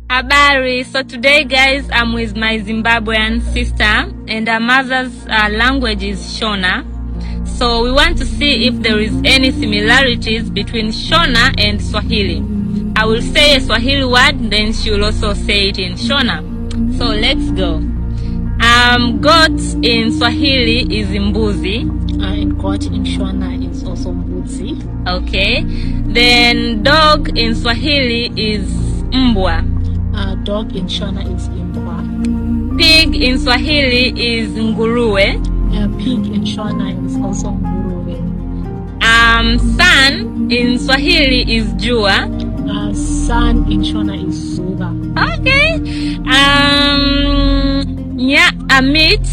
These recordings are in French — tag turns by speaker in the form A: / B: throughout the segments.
A: Habari. So today, guys, I'm with my Zimbabwean sister, and her mother's language is Shona. So we want to see if there is any similarities between Shona and Swahili. I will say a Swahili word, then she will also say it in Shona. So let's go. Goat in Swahili is mbuzi.
B: And goat in Shona is also mbuzi.
A: Okay. Then dog in Swahili is mbwa.
B: Dog in Shona is imbwa.
A: Pig in Swahili is nguruwe.
B: Pig in Shona is also nguruwe.
A: Sun in Swahili is jua.
B: Sun in Shona is zuba.
A: Okay. Meat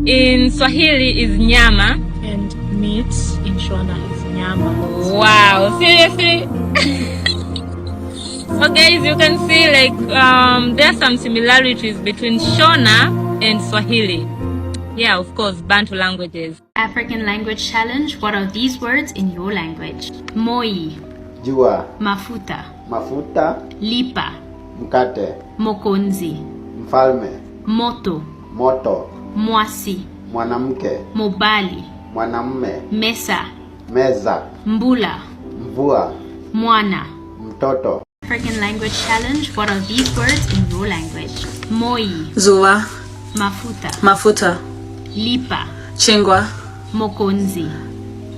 A: in Swahili is nyama.
B: And meat in Shona is nyama.
A: Wow, seriously? So guys, you can see there are some similarities between Shona and Swahili. Yeah, of course, Bantu languages.
C: African language challenge. What are these words in your language? Moi.
D: Jua.
C: Mafuta.
D: Mafuta.
C: Lipa.
D: Mkate.
C: Mokonzi.
D: Mfalme.
C: Moto.
D: Moto.
C: Mwasi.
D: Mwanamke.
C: Mobali.
D: Mwanamume.
C: Mesa.
D: Meza.
C: Mbula.
D: Mvua.
C: Mwana.
D: Mtoto.
C: African language challenge. What are these words in your language? Moi.
E: Zuwa.
C: Mafuta.
E: Mafuta.
C: Lipa.
E: Chingwa.
C: Mokonzi.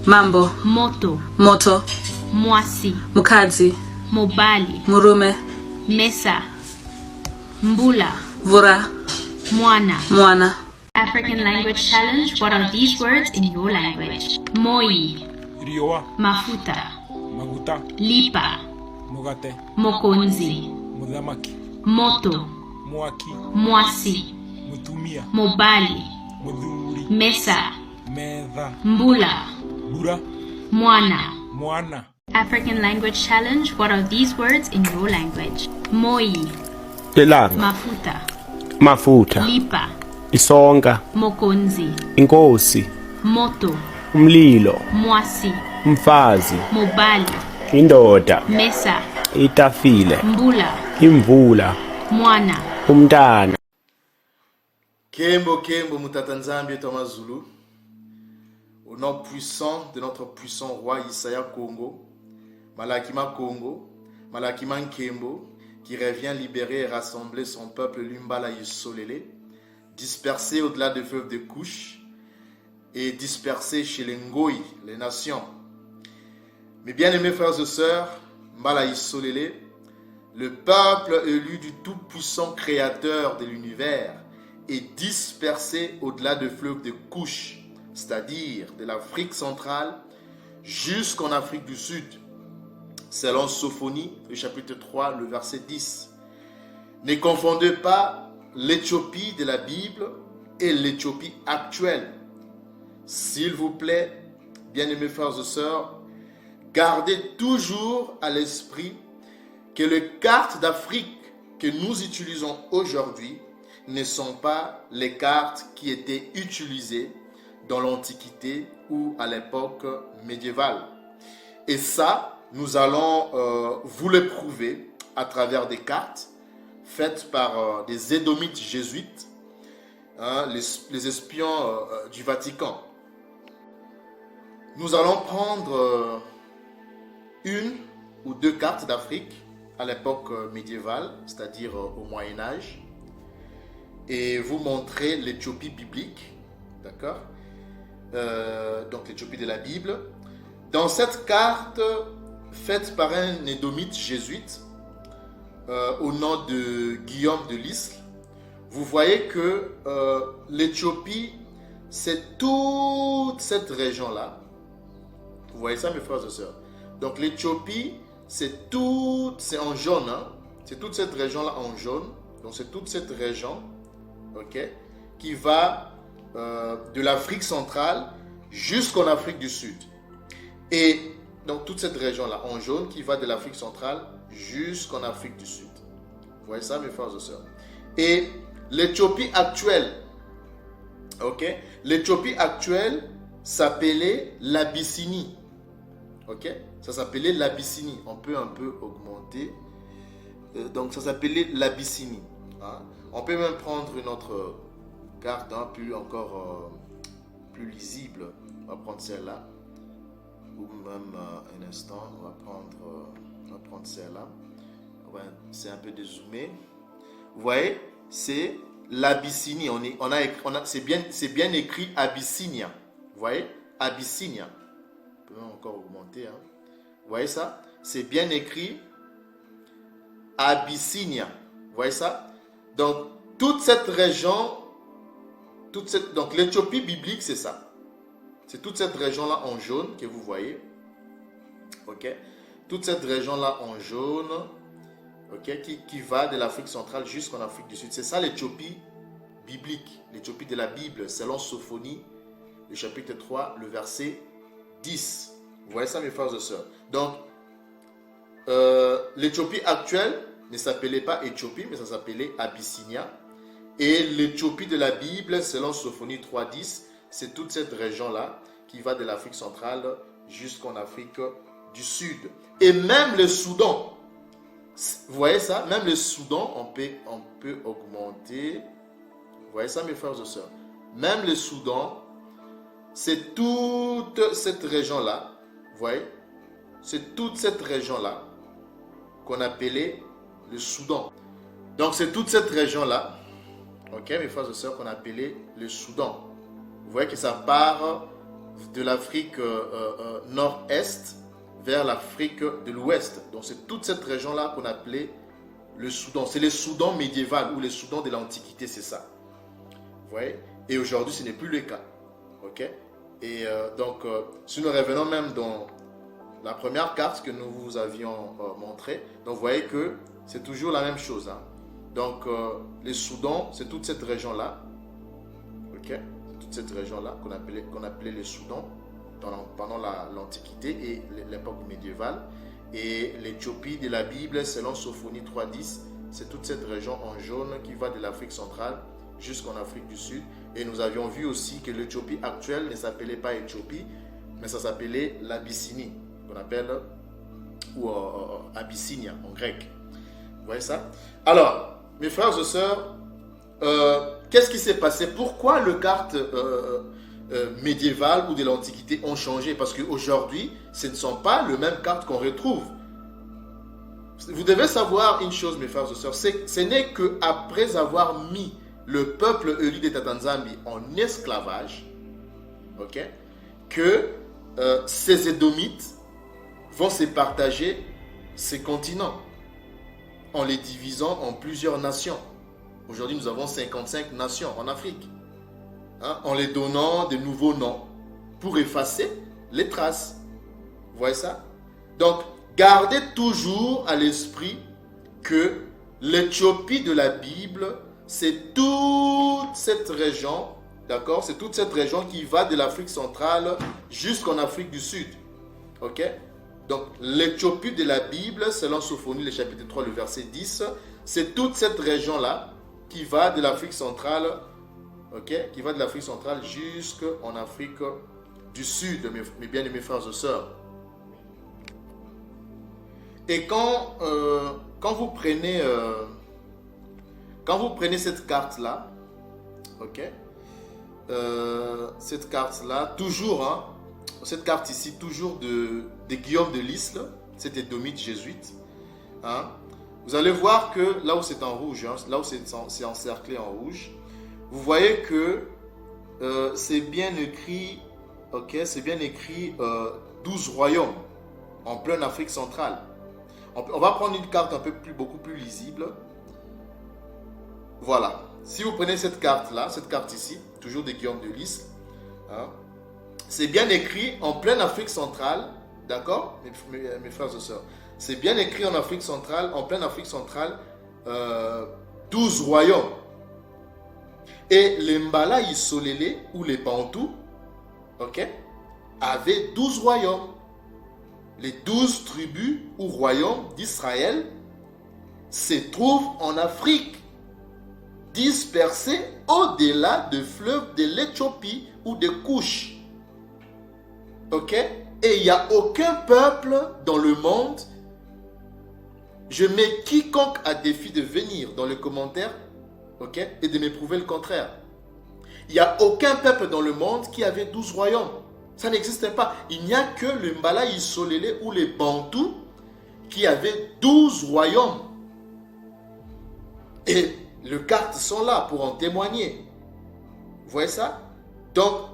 E: Mambo.
C: Moto.
E: Moto.
C: Mwasi.
E: Mukadzi.
C: Mobali.
E: Murume.
C: Mesa. Mbula.
E: Vura.
C: Mwana.
E: Mwana.
C: African language challenge. What are these words in your language? Moi.
F: Rioa.
C: Mafuta.
F: Maguta.
C: Lipa.
F: Mugate.
C: Mokonzi.
F: Mudhamaki.
C: Moto.
F: Mwaki.
C: Mwasi.
F: Mutumia.
C: Mobali.
F: Mudhuri.
C: Mesa.
F: Medha.
C: Mbula.
F: Bura.
C: Mwana.
F: Mwana.
C: African language challenge. What are these words in your language? Moi.
G: Lelanga.
C: Mafuta.
G: Mafuta.
C: Lipa.
G: Isonga.
C: Mokonzi.
G: Inkosi.
C: Moto.
G: Umlilo.
C: Mwasi.
G: Umfazi.
C: Mobali.
G: Indoda.
C: Mesa.
G: Itafile.
C: Mbula.
G: Imvula.
C: Mwana.
G: Umntana.
H: Kembo Kembo Mutatanzambi et Thomas Zulu, au nom puissant de notre puissant roi Isaya Congo, Malakima Congo, Malakima Kembo, qui revient libérer et rassembler son peuple Lumbala Yusolele, dispersé au-delà des fleuves de Couche et dispersé chez les Ngoi, les nations. Mes bien-aimés frères et sœurs, Mbala Yusolele, le peuple élu du tout-puissant créateur de l'univers, est dispersé au-delà des fleuves de Couche, c'est-à-dire de l'Afrique centrale jusqu'en Afrique du Sud, selon Sophonie, le chapitre 3, le verset 10. Ne confondez pas l'Éthiopie de la Bible et l'Éthiopie actuelle. S'il vous plaît, bien-aimés frères et sœurs, gardez toujours à l'esprit que les cartes d'Afrique que nous utilisons aujourd'hui ne sont pas les cartes qui étaient utilisées dans l'Antiquité ou à l'époque médiévale. Et ça, nous allons vous le prouver à travers des cartes faites par des édomites jésuites, les espions du Vatican. Nous allons prendre une ou deux cartes d'Afrique à l'époque médiévale, c'est-à-dire au Moyen-Âge, et vous montrer l'Éthiopie biblique, d'accord, donc l'Éthiopie de la Bible. Dans cette carte faite par un édomite jésuite au nom de Guillaume de Lisle, vous voyez que l'Éthiopie, c'est toute cette région-là. Vous voyez ça, mes frères et sœurs? Donc l'Éthiopie, c'est en jaune, hein? C'est toute cette région-là en jaune. Donc c'est toute cette région, ok, qui va de l'Afrique centrale jusqu'en Afrique du Sud. Et donc toute cette région-là en jaune qui va de l'Afrique centrale jusqu'en Afrique du Sud. Vous voyez ça, mes frères et sœurs? Et l'Éthiopie actuelle, ok, l'Éthiopie actuelle s'appelait l'Abyssinie, ok, ça s'appelait l'Abyssinie. On peut un peu augmenter donc ça s'appelait l'Abyssinie. Hein. On peut même prendre une autre carte encore plus lisible. On va prendre celle-là. Ou même un instant, on va prendre celle-là. C'est un peu dézoomé. Vous voyez, c'est l'Abyssinie. C'est bien écrit Abyssinia. Vous voyez, Abyssinia. On peut même encore augmenter. Hein. Vous voyez ça? C'est bien écrit Abyssinia. Vous voyez ça? Donc, toute cette région, donc l'Éthiopie biblique, c'est ça. C'est toute cette région-là en jaune que vous voyez. Ok? Toute cette région-là en jaune, ok, qui va de l'Afrique centrale jusqu'en Afrique du Sud. C'est ça l'Éthiopie biblique, l'Éthiopie de la Bible, selon Sophonie, le chapitre 3, le verset 10. Vous voyez ça, mes frères et sœurs? Donc, l'Éthiopie actuelle ne s'appelait pas Éthiopie, mais ça s'appelait Abyssinia. Et l'Éthiopie de la Bible, selon Sophonie 3.10, c'est toute cette région-là qui va de l'Afrique centrale jusqu'en Afrique du Sud. Et même le Soudan, vous voyez ça? Même le Soudan, on peut augmenter. Vous voyez ça, mes frères et sœurs? Même le Soudan, c'est toute cette région-là. Vous voyez? C'est toute cette région-là qu'on appelait le Soudan. Donc, c'est toute cette région-là, ok, mes frères et sœurs, qu'on appelait le Soudan. Vous voyez que ça part de l'Afrique nord-est vers l'Afrique de l'ouest. Donc, c'est toute cette région-là qu'on appelait le Soudan. C'est le Soudan médiéval ou le Soudan de l'Antiquité, c'est ça. Vous voyez? Et aujourd'hui, ce n'est plus le cas. Ok? Et donc, si nous revenons même dans la première carte que nous vous avions montrée, donc vous voyez que c'est toujours la même chose. Hein? Donc, le Soudan, c'est toute cette région-là. Ok? C'est toute cette région-là qu'on appelait le Soudan pendant l'Antiquité et l'époque médiévale. Et l'Éthiopie de la Bible, selon Sophonie 3.10, c'est toute cette région en jaune qui va de l'Afrique centrale jusqu'en Afrique du Sud. Et nous avions vu aussi que l'Éthiopie actuelle ne s'appelait pas Éthiopie, mais ça s'appelait l'Abyssinie, qu'on appelle, ou Abyssinia en grec. Vous voyez ça? Alors, mes frères et sœurs, qu'est-ce qui s'est passé? Pourquoi les cartes médiévales ou de l'Antiquité ont changé? Parce qu'aujourd'hui, ce ne sont pas les mêmes cartes qu'on retrouve. Vous devez savoir une chose, mes frères et sœurs, ce n'est qu'après avoir mis le peuple élu de Tatanzambi en esclavage, ok, que ces Édomites vont se partager ces continents en les divisant en plusieurs nations. Aujourd'hui, nous avons 55 nations en Afrique, hein, en les donnant de nouveaux noms pour effacer les traces. Vous voyez ça? Donc, gardez toujours à l'esprit que l'Éthiopie de la Bible, c'est toute cette région, d'accord? C'est toute cette région qui va de l'Afrique centrale jusqu'en Afrique du Sud. Ok? Donc, l'Éthiopie de la Bible, selon Sophonie, le chapitre 3, le verset 10, c'est toute cette région-là qui va de l'Afrique centrale, ok? Qui va de l'Afrique centrale jusqu'en Afrique du Sud, mes bien-aimés frères et sœurs. Et quand vous prenez cette carte-là, ok, cette carte-là, toujours, hein, cette carte ici, toujours de Guillaume de Lisle, cet édomite jésuite, hein, vous allez voir que là où c'est en rouge, hein, là où c'est encerclé en rouge, vous voyez que c'est bien écrit, ok, c'est bien écrit 12 royaumes en pleine Afrique centrale. On va prendre une carte beaucoup plus lisible. Voilà. Si vous prenez cette carte-là, cette carte ici, toujours de Guillaume de Lisle, hein, c'est bien écrit en pleine Afrique centrale, d'accord, mes frères et sœurs. C'est bien écrit en Afrique centrale, en pleine Afrique centrale, 12 royaumes. Et les Mbala Isolélé ou les Bantous, ok, avaient 12 royaumes. Les 12 tribus ou royaumes d'Israël se trouvent en Afrique, dispersés au-delà des fleuves de l'Éthiopie ou de Couche. Ok? Et il n'y a aucun peuple dans le monde Je mets quiconque à défi de venir dans les commentaires, ok, et de me prouver le contraire. Il n'y a aucun peuple dans le monde qui avait 12 royaumes. Ça n'existait pas. Il n'y a que le Mbala Isolélé ou les Bantous qui avaient 12 royaumes. Et les cartes sont là pour en témoigner. Vous voyez ça? Donc,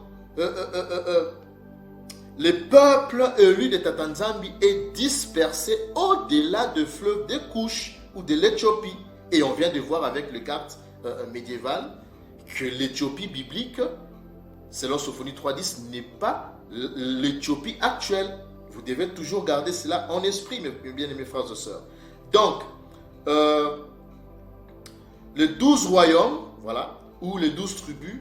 H: le peuple élu de Tata Nzambi est dispersé au-delà de fleuve des Couches ou de l'Éthiopie. Et on vient de voir avec les cartes médiévales que l'Éthiopie biblique, selon Sophonie 3.10, n'est pas l'Éthiopie actuelle. Vous devez toujours garder cela en esprit, mes bien-aimés frères et sœurs. Donc, les 12 royaumes, voilà, ou les 12 tribus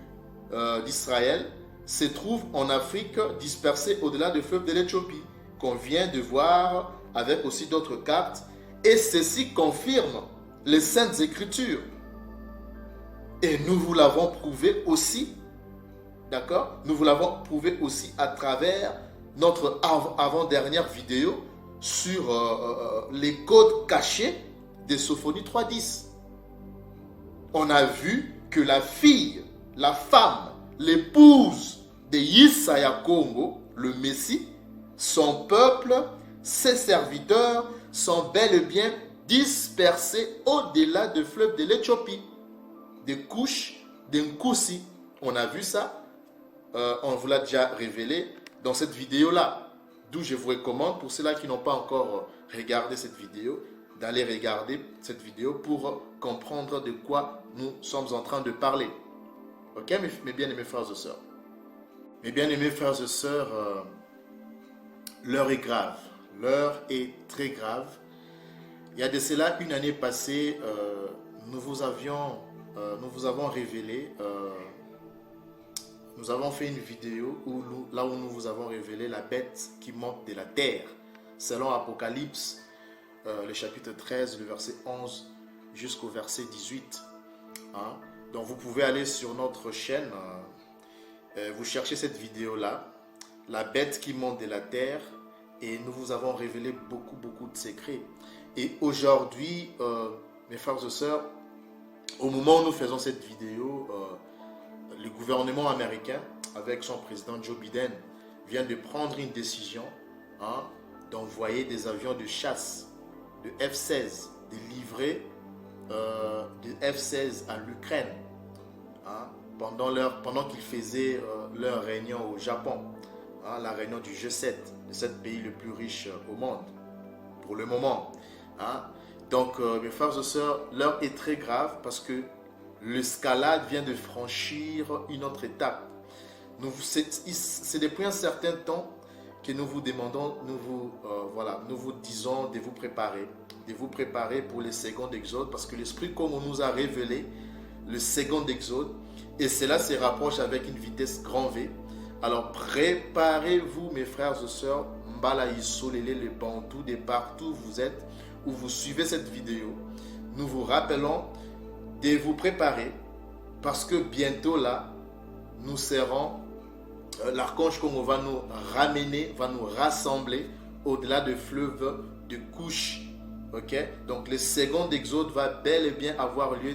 H: d'Israël se trouvent en Afrique, dispersés au-delà du fleuve de l'Éthiopie, qu'on vient de voir avec aussi d'autres cartes. Et ceci confirme les Saintes Écritures. Et nous vous l'avons prouvé aussi, d'accord? Nous vous l'avons prouvé aussi à travers notre avant-dernière vidéo sur les codes cachés de Sophonie 3.10. On a vu que la fille, la femme, l'épouse de Yesaya Congo, le Messie, son peuple, ses serviteurs sont bel et bien dispersés au-delà du fleuve de l'Éthiopie. Des couches, des Nkoussi. On a vu ça, on vous l'a déjà révélé dans cette vidéo-là. D'où je vous recommande, pour ceux-là qui n'ont pas encore regardé cette vidéo, d'aller regarder cette vidéo pour comprendre de quoi nous sommes en train de parler. Ok, mes bien-aimés frères et sœurs? Mes bien-aimés frères et sœurs, l'heure est grave. L'heure est très grave. Il y a de cela une année passée, nous vous avons révélé, nous avons fait une vidéo là où nous vous avons révélé la bête qui monte de la terre, selon Apocalypse, le chapitre 13, le verset 11 jusqu'au verset 18. Hein? Donc vous pouvez aller sur notre chaîne, vous cherchez cette vidéo-là, la bête qui monte de la terre, et nous vous avons révélé beaucoup de secrets. Et aujourd'hui, mes frères et sœurs, au moment où nous faisons cette vidéo, le gouvernement américain, avec son président Joe Biden, vient de prendre une décision, hein, d'envoyer des avions de chasse, de F-16, de livrer de F-16 à l'Ukraine, hein, pendant qu'ils faisaient leur réunion au Japon, hein, la réunion du G7, le 7 pays le plus riche au monde, pour le moment. Hein. Donc, mes frères et sœurs, l'heure est très grave parce que l'escalade vient de franchir une autre étape. C'est depuis un certain temps que nous vous demandons, nous vous disons de vous préparer pour le second exode, parce que l'Esprit comme on nous a révélé le second exode, et cela se rapproche avec une vitesse grand V. Alors préparez-vous, mes frères et sœurs, Mbala Isolélé, les Bantous, de partout où vous êtes, où vous suivez cette vidéo. Nous vous rappelons de vous préparer, parce que bientôt là, nous serons, l'archange Congo va nous ramener, va nous rassembler au-delà du fleuve de Couches. Ok, donc le second exode va bel et bien avoir lieu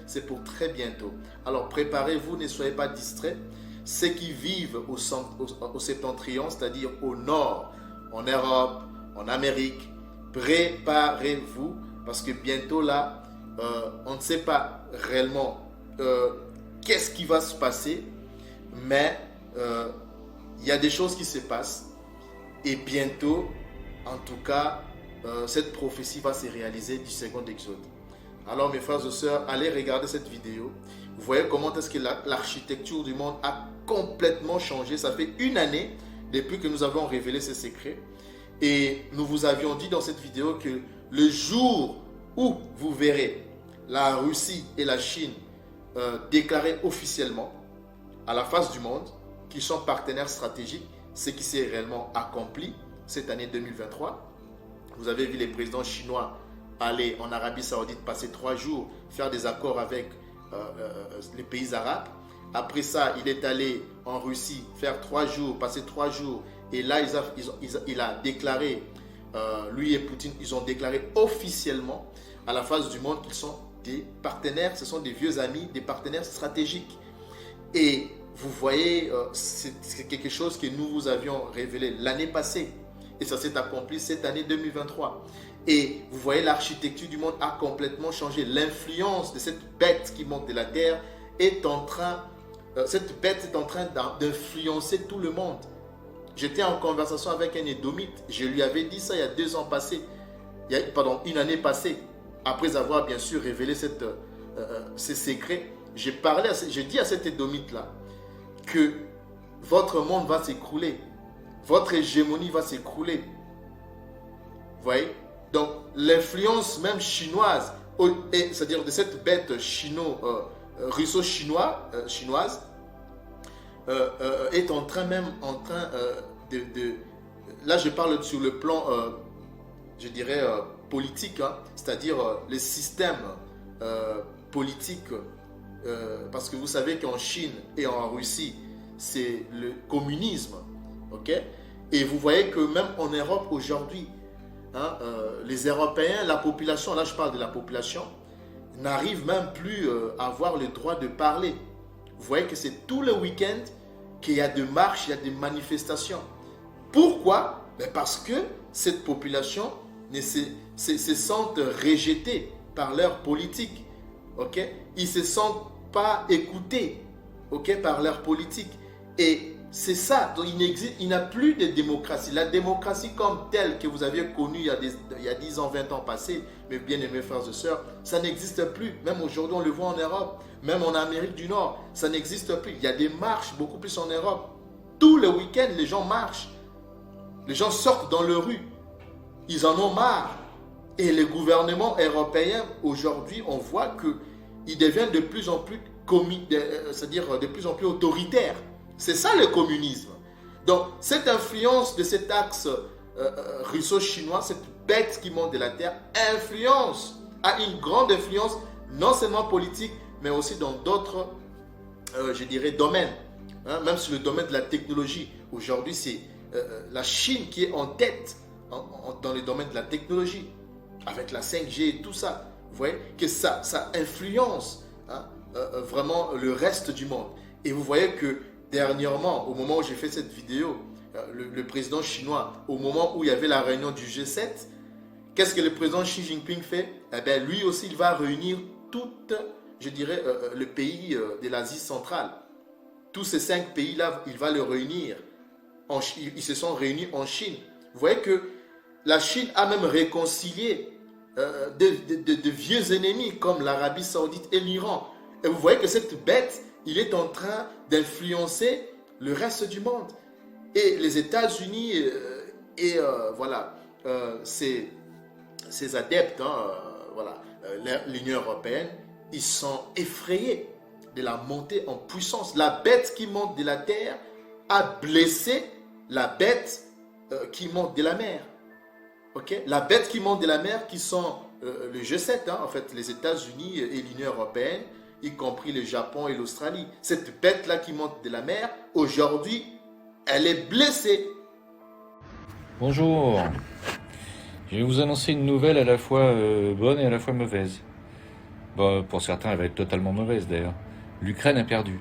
H: c'est pour très bientôt. Alors préparez-vous, ne soyez pas distraits. Ceux qui vivent au septentrion, c'est-à-dire au nord, en Europe, en Amérique, préparez-vous, parce que bientôt là, on ne sait pas réellement qu'est-ce qui va se passer, mais il y a des choses qui se passent, et bientôt, en tout cas, cette prophétie va se réaliser du second exode. Alors mes frères et sœurs, allez regarder cette vidéo. Vous voyez comment est-ce que l'architecture du monde a complètement changé. Ça fait une année depuis que nous avons révélé ces secrets. Et nous vous avions dit dans cette vidéo que le jour où vous verrez la Russie et la Chine déclarer officiellement à la face du monde qu'ils sont partenaires stratégiques, ce qui s'est réellement accompli cette année 2023. Vous avez vu les présidents chinois aller en Arabie Saoudite, passer 3 jours, faire des accords avec les pays arabes. Après ça, il est allé en Russie faire 3 jours, passer 3 jours. Et là, il a déclaré lui et Poutine, ils ont déclaré officiellement à la face du monde qu'ils sont des partenaires, ce sont des vieux amis, des partenaires stratégiques. Et vous voyez, c'est quelque chose que nous vous avions révélé l'année passée. Et ça s'est accompli cette année 2023. Et vous voyez, l'architecture du monde a complètement changé. L'influence de cette bête qui monte de la terre est en train, cette bête est en train d'influencer tout le monde. J'étais en conversation avec un Édomite. Je lui avais dit ça il y a 2 ans passés. Une année passée. Après avoir bien sûr révélé ces secrets. J'ai dit à cet Édomite-là que votre monde va s'écrouler. Votre hégémonie va s'écrouler. Vous voyez? Donc, l'influence même chinoise, c'est-à-dire de cette bête russo-chinoise, est en train de... Là, je parle sur le plan, je dirais, politique, hein, c'est-à-dire les systèmes politiques, parce que vous savez qu'en Chine et en Russie, c'est le communisme. Okay? Et vous voyez que même en Europe aujourd'hui, hein, les Européens, la population, là je parle de la population, n'arrive même plus à avoir le droit de parler. Vous voyez que c'est tout le week-end qu'il y a des marches, il y a des manifestations. Pourquoi? Parce que cette population se sentent rejetés par leur politique. Okay? Ils ne se sentent pas écoutés, okay, par leur politique. Et c'est ça, donc il n'y a plus de démocratie. La démocratie comme telle que vous aviez connue il y a 10 ans, 20 ans passés, mes bien-aimés frères et sœurs, ça n'existe plus. Même aujourd'hui, on le voit en Europe, même en Amérique du Nord, ça n'existe plus. Il y a des marches beaucoup plus en Europe. Tout le week-end, les gens marchent. Les gens sortent dans les rues. Ils en ont marre. Et les gouvernements européens, aujourd'hui, on voit qu'ils deviennent de plus en plus c'est-à-dire de plus en plus autoritaires. C'est ça le communisme. Donc, cette influence de cet axe russo-chinois, cette bête qui monte de la terre, a une grande influence, non seulement politique, mais aussi dans d'autres, je dirais, domaines. Hein, même sur le domaine de la technologie. Aujourd'hui, c'est la Chine qui est en tête dans le domaine de la technologie, avec la 5G et tout ça. Vous voyez que ça influence, hein, vraiment le reste du monde. Et vous voyez que dernièrement, au moment où j'ai fait cette vidéo, le président chinois, au moment où il y avait la réunion du G7, qu'est-ce que le président Xi Jinping fait? Eh bien, lui aussi, il va réunir tout, je dirais, le pays de l'Asie centrale. Tous ces 5 pays-là, il va les réunir. Ils se sont réunis en Chine. Vous voyez que la Chine a même réconcilié de vieux ennemis comme l'Arabie Saoudite et l'Iran. Et vous voyez que cette bête, il est en train d'influencer le reste du monde. Et les États-Unis voilà, ces adeptes, hein, voilà, l'Union européenne, ils sont effrayés de la montée en puissance. La bête qui monte de la terre a blessé la bête qui monte de la mer. Okay? La bête qui monte de la mer, qui sont le G7, hein, en fait, les États-Unis et l'Union européenne, y compris le Japon et l'Australie. Cette bête-là qui monte de la mer, aujourd'hui, elle est blessée.
I: Bonjour. Je vais vous annoncer une nouvelle à la fois bonne et à la fois mauvaise. Bon, pour certains, elle va être totalement mauvaise d'ailleurs. L'Ukraine a perdu.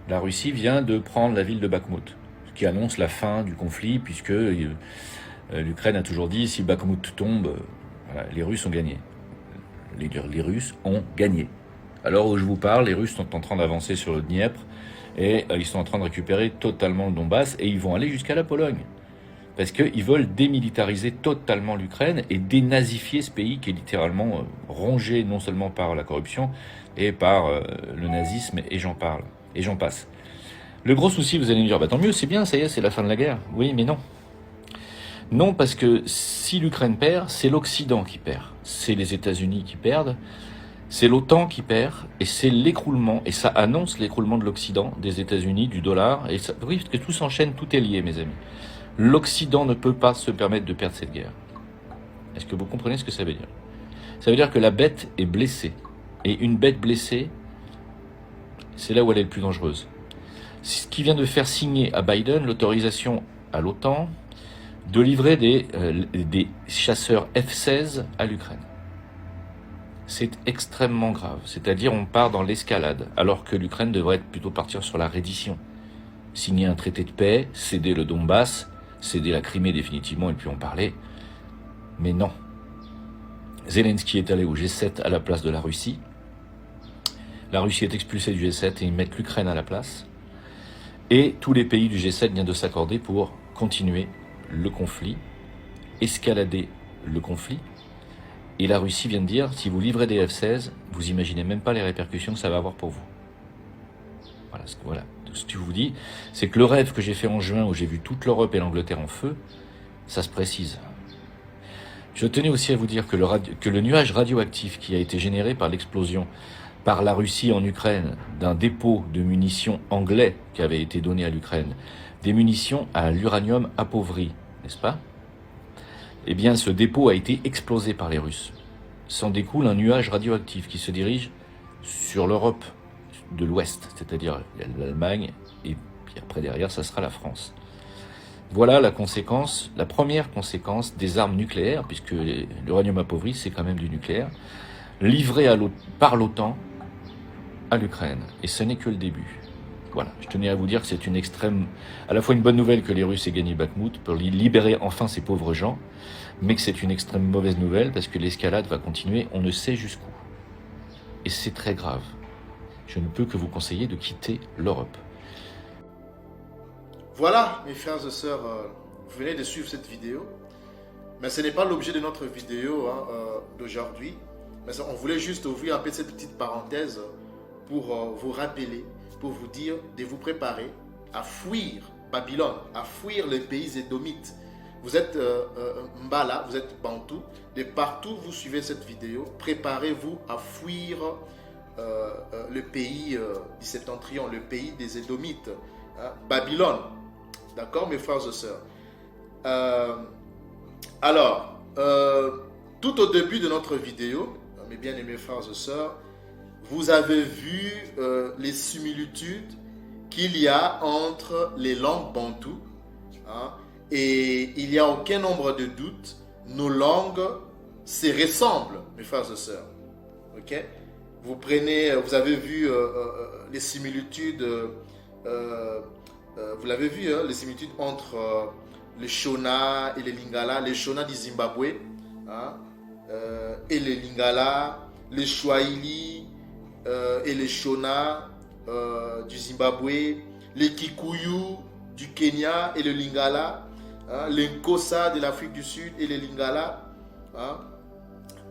I: La Russie vient de prendre la ville de Bakhmout, ce qui annonce la fin du conflit, puisque l'Ukraine a toujours dit, si Bakhmout tombe, voilà, les Russes ont gagné. Les Russes ont gagné. Alors où je vous parle, les Russes sont en train d'avancer sur le Dniepr et ils sont en train de récupérer totalement le Donbass et ils vont aller jusqu'à la Pologne. Parce qu'ils veulent démilitariser totalement l'Ukraine et dénazifier ce pays qui est littéralement rongé non seulement par la corruption et par le nazisme et j'en passe. Le gros souci, vous allez me dire, bah tant mieux, c'est bien, ça y est, c'est la fin de la guerre. Oui, mais non. Non, parce que si l'Ukraine perd, c'est l'Occident qui perd. C'est les États-Unis qui perdent. C'est l'OTAN qui perd, et c'est l'écroulement, et ça annonce l'écroulement de l'Occident, des États-Unis, du dollar, et ça, oui, parce que tout s'enchaîne, tout est lié, mes amis. L'Occident ne peut pas se permettre de perdre cette guerre. Est-ce que vous comprenez ce que ça veut dire? Ça veut dire que la bête est blessée, et une bête blessée, c'est là où elle est le plus dangereuse. C'est ce qui vient de faire signer à Biden l'autorisation à l'OTAN de livrer des chasseurs F-16 à l'Ukraine. C'est extrêmement grave, c'est-à-dire on part dans l'escalade, alors que l'Ukraine devrait plutôt partir sur la reddition. Signer un traité de paix, céder le Donbass, céder la Crimée définitivement et puis en parler. Mais non. Zelensky est allé au G7 à la place de la Russie. La Russie est expulsée du G7 et ils mettent l'Ukraine à la place. Et tous les pays du G7 viennent de s'accorder pour continuer le conflit, escalader le conflit. Et la Russie vient de dire, si vous livrez des F-16, vous imaginez même pas les répercussions que ça va avoir pour vous. Voilà. Ce que je vous dis, c'est que le rêve que j'ai fait en juin, où j'ai vu toute l'Europe et l'Angleterre en feu, ça se précise. Je tenais aussi à vous dire que le nuage radioactif qui a été généré par l'explosion par la Russie en Ukraine d'un dépôt de munitions anglais qui avait été donné à l'Ukraine, des munitions à l'uranium appauvri, n'est-ce pas? Eh bien, ce dépôt a été explosé par les Russes. S'en découle un nuage radioactif qui se dirige sur l'Europe de l'Ouest, c'est-à-dire l'Allemagne, et puis après derrière, ça sera la France. Voilà la conséquence, la première conséquence des armes nucléaires, puisque l'uranium appauvri, c'est quand même du nucléaire, livré par l'OTAN à l'Ukraine. Et ce n'est que le début. Voilà, je tenais à vous dire que c'est à la fois une bonne nouvelle que les Russes aient gagné Bakhmout pour libérer enfin ces pauvres gens, mais que c'est une extrême mauvaise nouvelle parce que l'escalade va continuer, on ne sait jusqu'où. Et c'est très grave. Je ne peux que vous conseiller de quitter l'Europe.
H: Voilà, mes frères et sœurs, vous venez de suivre cette vidéo. Mais ce n'est pas l'objet de notre vidéo d'aujourd'hui. Mais on voulait juste ouvrir un peu cette petite parenthèse pour vous rappeler, pour vous dire de vous préparer à fuir Babylone, à fuir les pays édomites. Vous êtes Mbala, vous êtes Bantou. De partout vous suivez cette vidéo, préparez-vous à fuir le pays du Septentrion, le pays des Édomites, Babylone. D'accord, mes frères et sœurs? Alors, tout au début de notre vidéo, mes bien-aimés frères et sœurs, vous avez vu les similitudes qu'il y a entre les langues bantoues, et il n'y a aucun nombre de doutes, nos langues se ressemblent, mes frères et sœurs. Ok? Vous avez vu les similitudes, vous l'avez vu, les similitudes entre les Shona et les Lingala, les Shona du Zimbabwe, et les Lingala, les Swahili et les Shona du Zimbabwe, les Kikuyu du Kenya et le Lingala, les Nkosa de l'Afrique du Sud et les Lingala,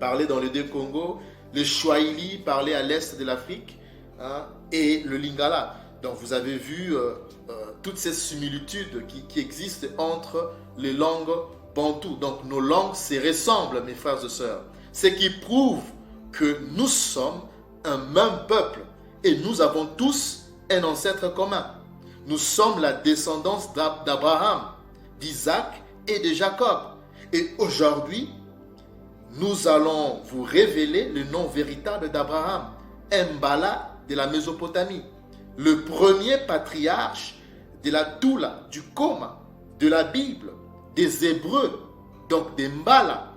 H: parlés dans les deux Congos, les Swahili parlés à l'est de l'Afrique, et le Lingala. Donc vous avez vu toutes ces similitudes qui existent entre les langues bantoues. Donc nos langues se ressemblent, mes frères et sœurs. Ce qui prouve que nous sommes un même peuple et nous avons tous un ancêtre commun. Nous sommes la descendance d'Abraham, d'Isaac et de Jacob. Et aujourd'hui, nous allons vous révéler le nom véritable d'Abraham, Mbala de la Mésopotamie, le premier patriarche de la Toula, du Koma, de la Bible, des Hébreux, donc des Mbala.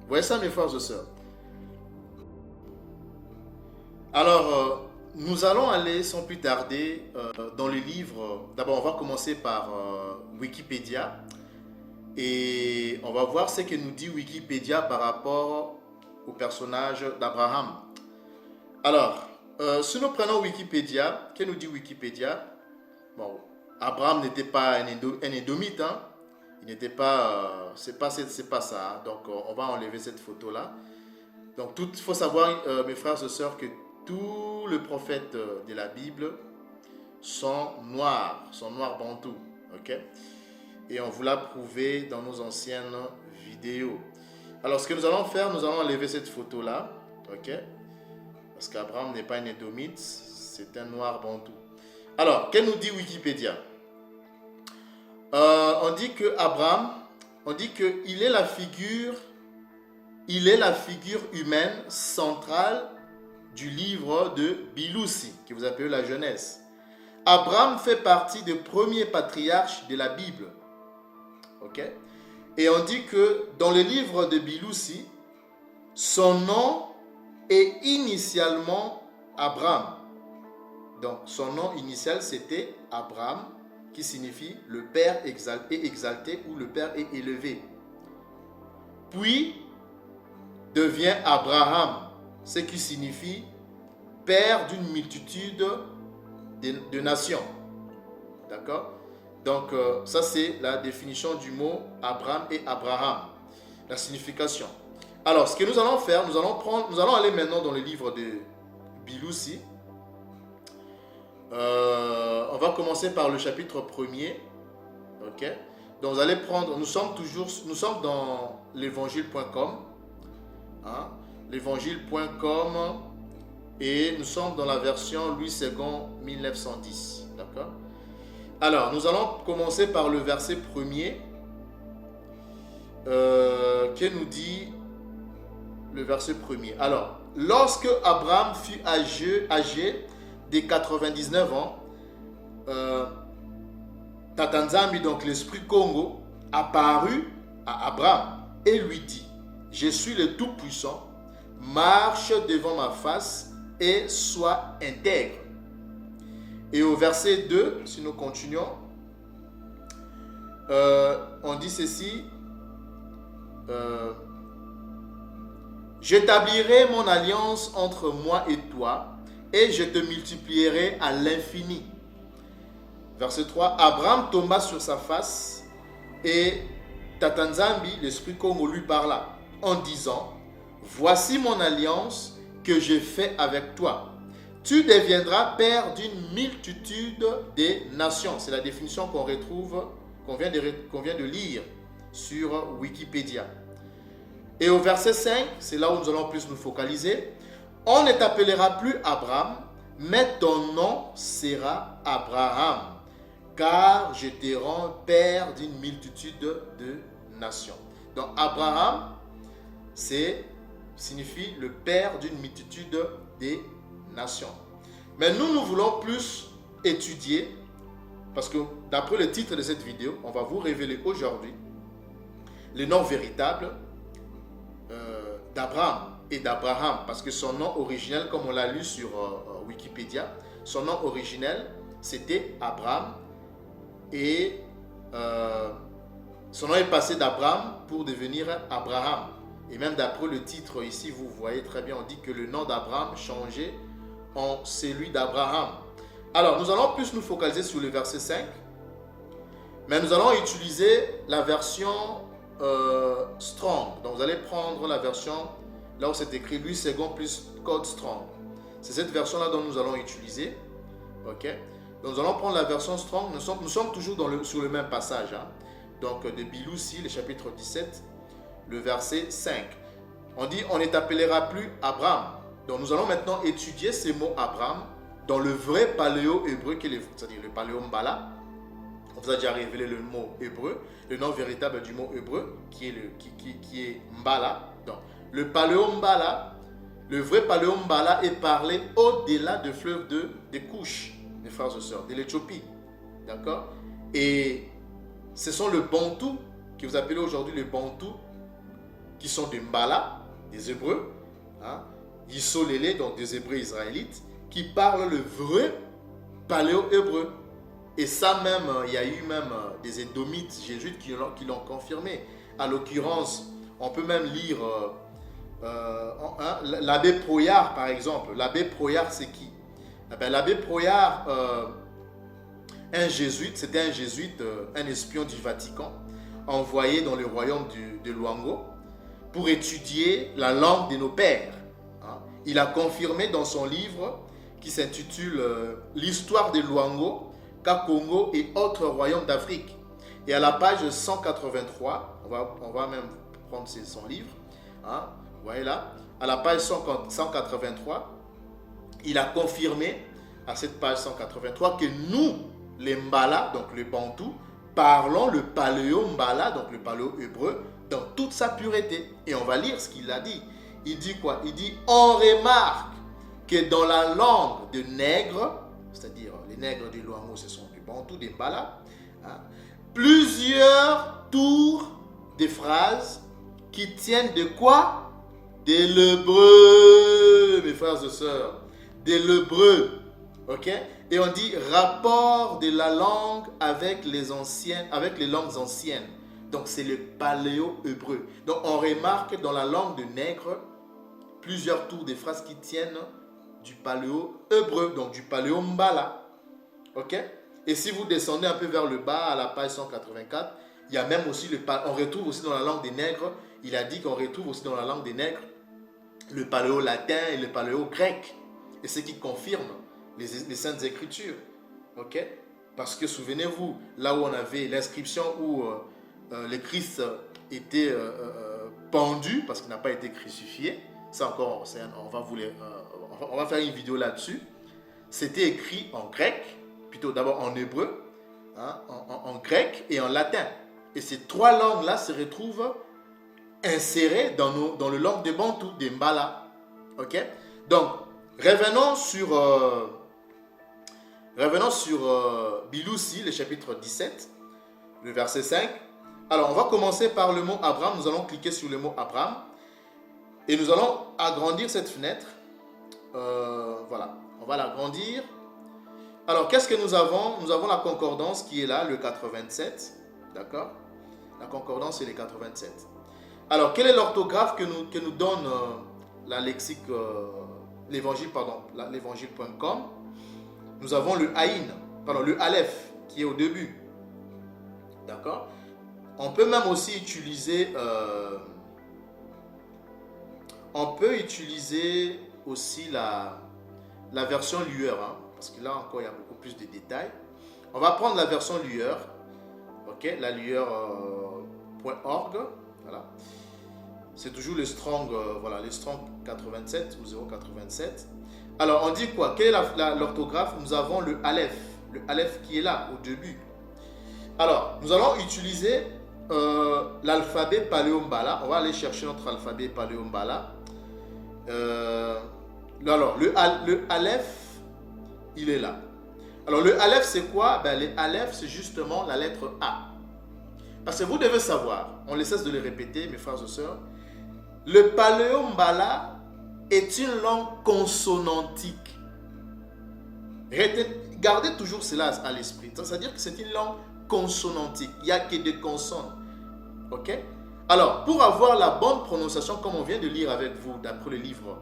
H: Vous voyez ça, mes frères et sœurs? Alors, nous allons aller sans plus tarder dans les livres. D'abord, on va commencer par Wikipédia. Et on va voir ce que nous dit Wikipédia par rapport au personnage d'Abraham. Alors, si nous prenons Wikipédia, que nous dit Wikipédia? Bon, Abraham n'était pas un édomite, hein? Il n'était pas, c'est pas ça. Hein? Donc, on va enlever cette photo-là. Donc, il faut savoir, mes frères et sœurs, que tous les prophètes de la Bible sont noirs bantous, ok? Et on vous l'a prouvé dans nos anciennes vidéos. Alors, ce que nous allons faire, nous allons enlever cette photo-là, ok? Parce qu'Abraham n'est pas un édomite, c'est un noir bantou. Alors, que nous dit Wikipédia? On dit que Abraham, qu'il est la figure humaine centrale du livre de Biloussi, que vous appelez la Genèse. Abraham fait partie des premiers patriarches de la Bible. Ok? Et on dit que dans le livre de Biloussi, son nom est initialement Abraham. Donc son nom initial c'était Abraham, qui signifie le Père exalté ou le Père est élevé. Puis devient Abraham, ce qui signifie Père d'une multitude de nations. D'accord? Donc ça c'est la définition du mot Abraham et Abraham, la signification. Alors ce que nous allons faire, nous allons aller maintenant dans le livre de Biloussi. On va commencer par le chapitre 1er. Ok? Donc vous allez prendre, nous sommes dans l'évangile.com, hein? L'évangile.com, et nous sommes dans la version Louis II 1910. D'accord? Alors, nous allons commencer par le verset 1er qui nous dit, le verset 1er. Alors, lorsque Abraham fut âgé de 99 ans, Tata Nzambi, donc l'Esprit Congo, apparut à Abraham et lui dit, je suis le Tout-Puissant, marche devant ma face et sois intègre. Et au verset 2, si nous continuons, on dit ceci, j'établirai mon alliance entre moi et toi, et je te multiplierai à l'infini. Verset 3, Abraham tomba sur sa face, et Tata Nzambi, l'Esprit Congo, lui parla, en disant, voici mon alliance que je fais avec toi. Tu deviendras père d'une multitude de nations. C'est la définition qu'on retrouve, qu'on vient de lire sur Wikipédia. Et au verset 5, c'est là où nous allons plus nous focaliser. On ne t'appellera plus Abraham, mais ton nom sera Abraham, car je te rends père d'une multitude de nations. Donc Abraham, signifie le père d'une multitude de nations. Mais nous voulons plus étudier, parce que d'après le titre de cette vidéo, on va vous révéler aujourd'hui le nom véritable d'Abraham et d'Abraham, parce que son nom originel, comme on l'a lu sur Wikipédia, son nom originel c'était Abraham, et son nom est passé d'Abraham pour devenir Abraham. Et même d'après le titre ici, vous voyez très bien, on dit que le nom d'Abraham changeait en celui d'Abraham. Alors, nous allons plus nous focaliser sur le verset 5, mais nous allons utiliser la version Strong. Donc, vous allez prendre la version, là où c'est écrit Louis II plus Code Strong. C'est cette version-là dont nous allons utiliser. Ok? Donc, nous allons prendre la version Strong. Nous sommes toujours sur le même passage. Hein? Donc, de Biloussi, le chapitre 17, le verset 5. On dit, on ne t'appellera plus Abraham. Donc nous allons maintenant étudier ces mots Abraham dans le vrai paléo-hébreu, c'est-à-dire le paléo-mbala. On vous a déjà révélé le mot hébreu, le nom véritable du mot hébreu, qui est mbala. Donc le paléo-mbala, le vrai paléo-mbala est parlé au-delà du fleuve des Couches, mes frères et sœurs, de l'Éthiopie. D'accord? Et ce sont le bantou, que vous appelez aujourd'hui le bantou, qui sont des Mbala, des Hébreux, hein, Yissolélé, donc des Hébreux israélites, qui parlent le vrai paléo-hébreu. Et ça même, il y a eu même des Édomites jésuites qui l'ont confirmé. À l'occurrence, on peut même lire l'abbé Proyard, par exemple. L'abbé Proyard, c'est qui? L'abbé Proyard, c'était un jésuite, un espion du Vatican, envoyé dans le royaume de Luango, pour étudier la langue de nos pères. Il a confirmé dans son livre qui s'intitule L'histoire de Luango, Kakongo et autres royaumes d'Afrique. Et à la page 183, on va même prendre son livre, hein, vous voyez là, à la page 183, il a confirmé à cette page 183 que nous, les Mbala, donc les Bantous, parlons le paléo-mbala, donc le paléo-hébreu, dans toute sa pureté. Et on va lire ce qu'il a dit. Il dit quoi? Il dit, on remarque que dans la langue de nègres, c'est-à-dire les nègres du Luango, ce sont des Bantous, des Mbala, hein, plusieurs tours des phrases qui tiennent de quoi? De l'hébreu, mes frères et sœurs. De l'hébreu. Ok? Et on dit rapport de la langue avec les langues anciennes. Donc c'est le paléo-hébreu. Donc on remarque dans la langue de nègre plusieurs tours des phrases qui tiennent du paléo-hébreu, donc du paléo-mbala. Ok? Et si vous descendez un peu vers le bas à la page 184, il y a même aussi on retrouve aussi dans la langue des nègres, il a dit qu'on retrouve aussi dans la langue des nègres le paléo-latin et le paléo-grec. Et ce qui confirme les Saintes Écritures. Ok? Parce que souvenez-vous, là où on avait l'inscription où le Christ était pendu parce qu'il n'a pas été crucifié, ça encore, on va faire une vidéo là-dessus. C'était écrit en grec, plutôt d'abord en hébreu, hein, en grec et en latin. Et ces trois langues-là se retrouvent insérées dans le langue de Bantou, des Mbala. Ok? Donc, revenons sur Biloussi, le chapitre 17, le verset 5. Alors, on va commencer par le mot Abraham. Nous allons cliquer sur le mot Abraham. Et nous allons agrandir cette fenêtre. Voilà, on va l'agrandir. Alors, qu'est-ce que nous avons? Nous avons la concordance qui est là, le 87. D'accord? La concordance, c'est le 87. Alors, quelle est l'orthographe que nous donne la lexique, l'évangile.com? Nous avons le le Aleph, qui est au début. D'accord? On peut même aussi utiliser... on peut utiliser aussi la version Lueur, hein, parce que là encore il y a beaucoup plus de détails. On va prendre la version Lueur, ok, la lueur.org, voilà. C'est toujours le Strong, le Strong 87 ou 087. Alors on dit quoi? Quelle est l'orthographe? Nous avons le Aleph qui est là au début. Alors nous allons utiliser l'alphabet paléo-mbala. On va aller chercher notre alphabet paléo-mbala. Alors, le Aleph, il est là. Alors, le Aleph, c'est quoi? Le Aleph, c'est justement la lettre A. Parce que vous devez savoir, on ne cesse de le répéter, mes frères et sœurs, le paléo-mbala est une langue consonantique. Gardez toujours cela à l'esprit. C'est-à-dire que c'est une langue consonantique. Il n'y a que des consonnes. Ok? Alors, pour avoir la bonne prononciation, comme on vient de lire avec vous, d'après le livre,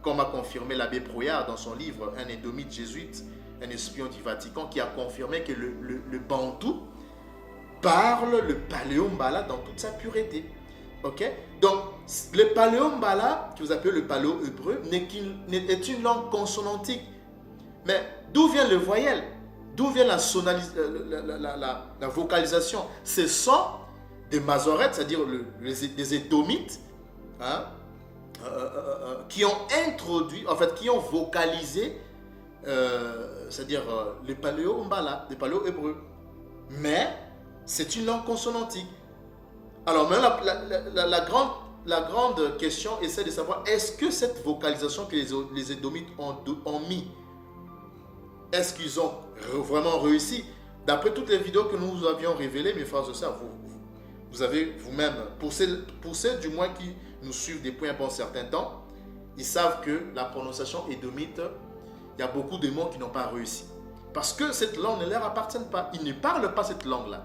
H: comme a confirmé l'abbé Brouillard dans son livre, un édomite jésuite, un espion du Vatican, qui a confirmé que le bantou parle le paléo-mbala dans toute sa pureté. Ok? Donc, le paléo-mbala, que vous appelez le paléo-hébreu, est une langue consonantique. Mais d'où vient le voyelle? D'où vient la vocalisation? Ce sont des Mazorètes, c'est-à-dire des Édomites, hein, qui ont introduit, en fait, qui ont vocalisé, c'est-à-dire le paléo-mbala, le paléo-hébreu. Mais c'est une langue consonantique. Alors maintenant, la grande question essaie de savoir, est-ce que cette vocalisation que les Édomites ont mis, est-ce qu'ils ont vraiment réussi? D'après toutes les vidéos que nous avions révélées, mes frères et sœurs, vous avez vous-même, pour ceux du moins qui nous suivent depuis un bon certain temps, ils savent que la prononciation édomite, il y a beaucoup de mots qui n'ont pas réussi. Parce que cette langue ne leur appartient pas. Ils ne parlent pas cette langue-là.